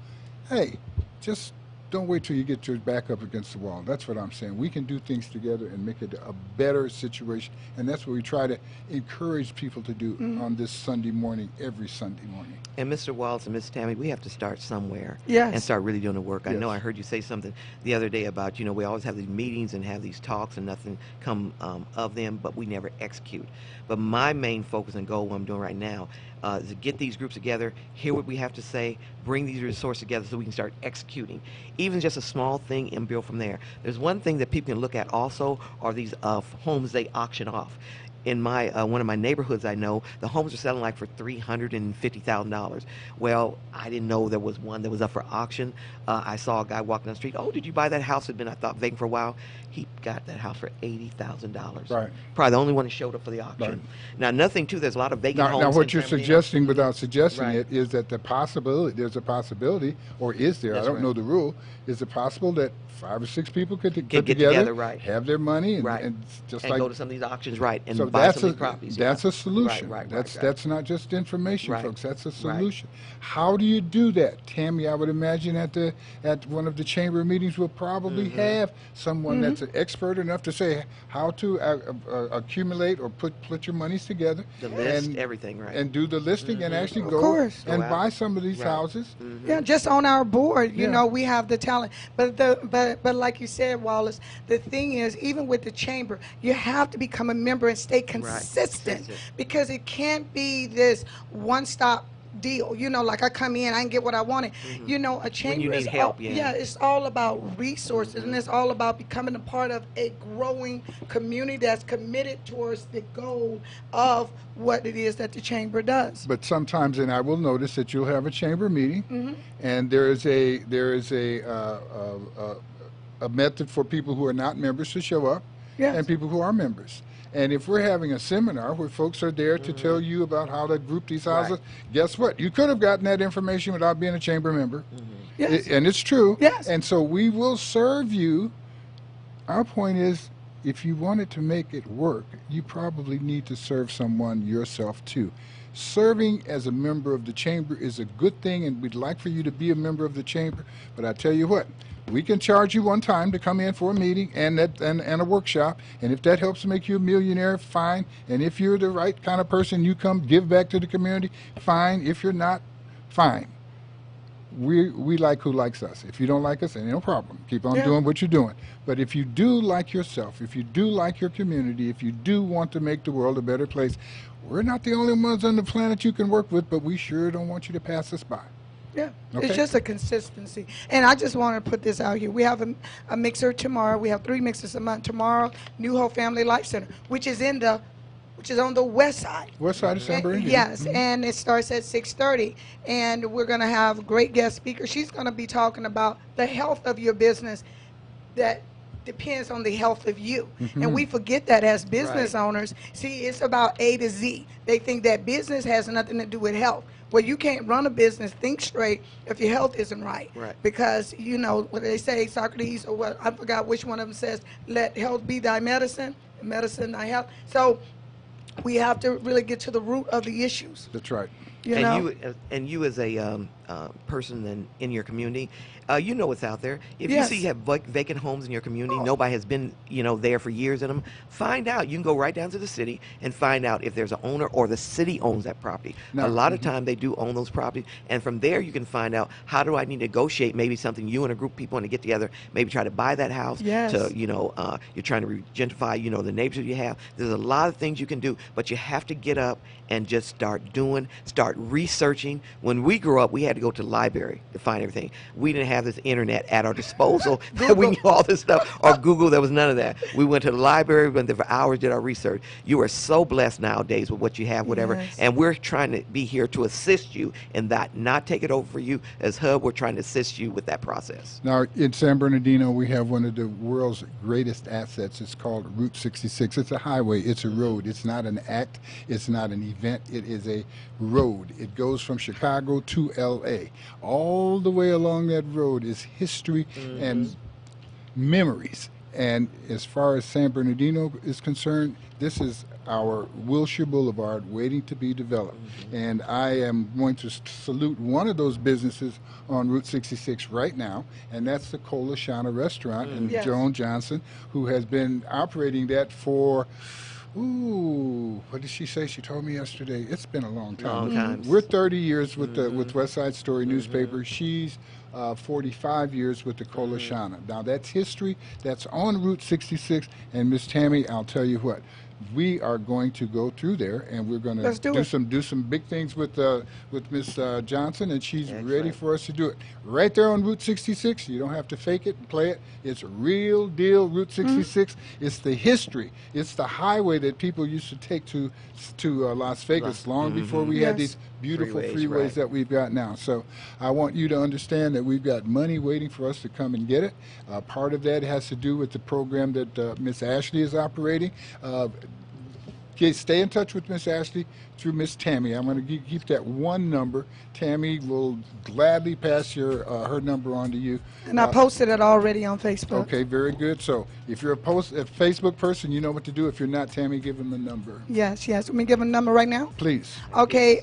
Hey, just don't wait till you get your back up against the wall. That's what I'm saying. We can do things together and make it a better situation, and that's what we try to encourage people to do on this Sunday morning, every Sunday morning. And Mr. Wallace and Miss Tammy, we have to start somewhere Yes. and start really doing the work. I Yes. know I heard you say something the other day about, we always have these meetings and have these talks and nothing come of them, but we never execute. But my main focus and goal, what I'm doing right now, is to get these groups together, hear what we have to say, bring these resources together so we can start executing. Even just a small thing and build from there. There's one thing that people can look at also are these homes they auction off. In my one of my neighborhoods, I know the homes are selling like for $350,000. Well, I didn't know there was one that was up for auction. I saw a guy walking down the street. Oh, did you buy that house? Had been, I thought, vacant for a while. He got that house for $80,000. Right. Probably the only one that showed up for the auction. Right. Now, nothing too. There's a lot of vacant homes. Now, what in you're San Bernardino. suggesting, without suggesting Right. it, is that there's a possibility, or is there? That's I don't right. know the rule. Is it possible that 5 or 6 people could Get together, right. have their money, and, Right. and just and like go to some of these auctions, right, and so buy that's some of a these properties. that's yeah. a solution. Right. That's not just information, Right. folks. That's a Right. solution. How do you do that, Tammy? I would imagine at one of the chamber meetings we'll probably have someone that's an expert enough to say how to accumulate or put your monies together, The list, and everything, right. and do the listing and actually Of go course. and Go out. buy some of these Right. houses. Yeah, just on our board, you Yeah. know, we have the talent. But like you said, Wallace, the thing is, even with the chamber, you have to become a member and stay consistent, Consistent. because it can't be this one-stop deal. You know, like I come in, I can get what I wanted. You know, a chamber need is help, all, yeah. it's all about resources, and it's all about becoming a part of a growing community that's committed towards the goal of what it is that the chamber does. But sometimes, and I will notice that you'll have a chamber meeting, and there is a method for people who are not members to show up, Yes. and people who are members. And if we're having a seminar where folks are there to tell you about how to group these houses, guess what? You could have gotten that information without being a chamber member. Yes. And it's true. Yes. And so we will serve you. Our point is, if you wanted to make it work, you probably need to serve someone yourself too. Serving as a member of the chamber is a good thing, and we'd like for you to be a member of the chamber. But I tell you what, we can charge you one time to come in for a meeting and a workshop, and if that helps make you a millionaire, fine. And if you're the right kind of person, you come give back to the community, fine. If you're not, fine. We like who likes us. If you don't like us, then no problem. Keep on doing what you're doing. But if you do like yourself, if you do like your community, if you do want to make the world a better place, we're not the only ones on the planet you can work with, but we sure don't want you to pass us by. Yeah, Okay. it's just a consistency. And I just want to put this out here. We have a mixer tomorrow. We have 3 mixers a month tomorrow. New Hope Family Life Center, which is on the west side. West side of San Bernardino. Yes, and it starts at 6:30. And we're going to have a great guest speaker. She's going to be talking about the health of your business that depends on the health of you. And we forget that as business owners. See, it's about A to Z. They think that business has nothing to do with health. Well, you can't run a business, think straight, if your health isn't right. Right. Because, you know, what they say, Socrates, or what, I forgot which one of them says, let health be thy medicine, and medicine thy health. So we have to really get to the root of the issues. That's right. You know? You as a person in your community, you know what's out there. If Yes. you see you have vacant homes in your community, nobody has been there for years in them, find out. You can go right down to the city and find out if there's an owner or the city owns that property. No. A lot of time they do own those properties, and from there you can find out how do I need to negotiate maybe something you and a group of people want to get together, maybe try to buy that house. Yes. To you're trying to gentrify the neighborhood you have. There's a lot of things you can do, but you have to get up and just start researching. When we grew up, we had to go to the library to find everything. We didn't have this internet at our disposal that we knew all this stuff, or Google. There was none of that. We went to the library, went there for hours, did our research. You are so blessed nowadays with what you have, whatever. Yes. And we're trying to be here to assist you in that, not take it over for you. As HUB, we're trying to assist you with that process. Now, in San Bernardino, we have one of the world's greatest assets. It's called Route 66. It's a highway. It's a road. It's not an act. It's not an event. It is a road. It goes from Chicago to L.A. All the way along that road is history and memories. And as far as San Bernardino is concerned, this is our Wilshire Boulevard waiting to be developed. And I am going to salute one of those businesses on Route 66 right now, and that's the Kcaa restaurant and Yes. Joan Johnson, who has been operating that for, what did she say? She told me yesterday. It's been a long time. Long time. We're 30 years with the with West Side Story newspaper. She's 45 years with the Kcaa. Now that's history. That's on Route 66. And Miss Tammy, I'll tell you what. We are going to go through there, and we're going to do some big things with Miss Johnson, and she's ready for us to do it. Right there on Route 66. You don't have to fake it and play it. It's real deal Route 66. It's the history. It's the highway that people used to take to Las Vegas long before we had these beautiful freeways that we've got now. So I want you to understand that we've got money waiting for us to come and get it. Part of that has to do with the program that Miss Ashley is operating. Stay in touch with Miss Ashley through Miss Tammy. I'm going to keep that one number. Tammy will gladly pass her number on to you. And I posted it already on Facebook. Okay, very good. So if you're a Facebook person, you know what to do. If you're not, Tammy, give them the number. Yes. Let me give them a number right now. Please. Okay.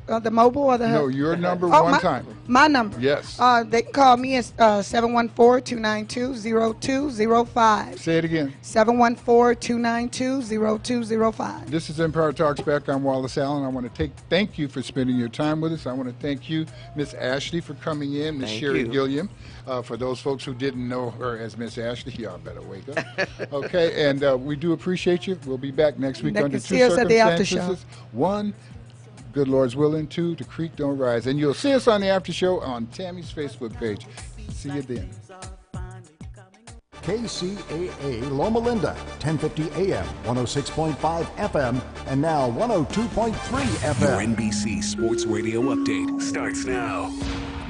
The mobile or the... No, your number one time. My number. Yes. They can call me at 714-292-0205. Say it again. 714-292-0205. This is Empire Talks Back. I'm Wallace Allen. I want to thank you for spending your time with us. I want to thank you, Miss Ashley, for coming in, Miss Sherry Gilliam. For those folks who didn't know her as Miss Ashley, y'all better wake up. Okay, and we do appreciate you. We'll be back next week under two circumstances. At the after show. One, good Lord's willing. Two, the creek don't rise. And you'll see us on the after show on Tammy's Facebook page. See you then. KCAA Loma Linda, 1050 AM, 106.5 FM, and now 102.3 FM. Your NBC Sports Radio update starts now.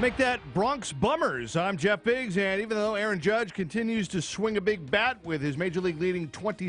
Make that Bronx Bummers. I'm Jeff Biggs, and even though Aaron Judge continues to swing a big bat with his Major League leading 20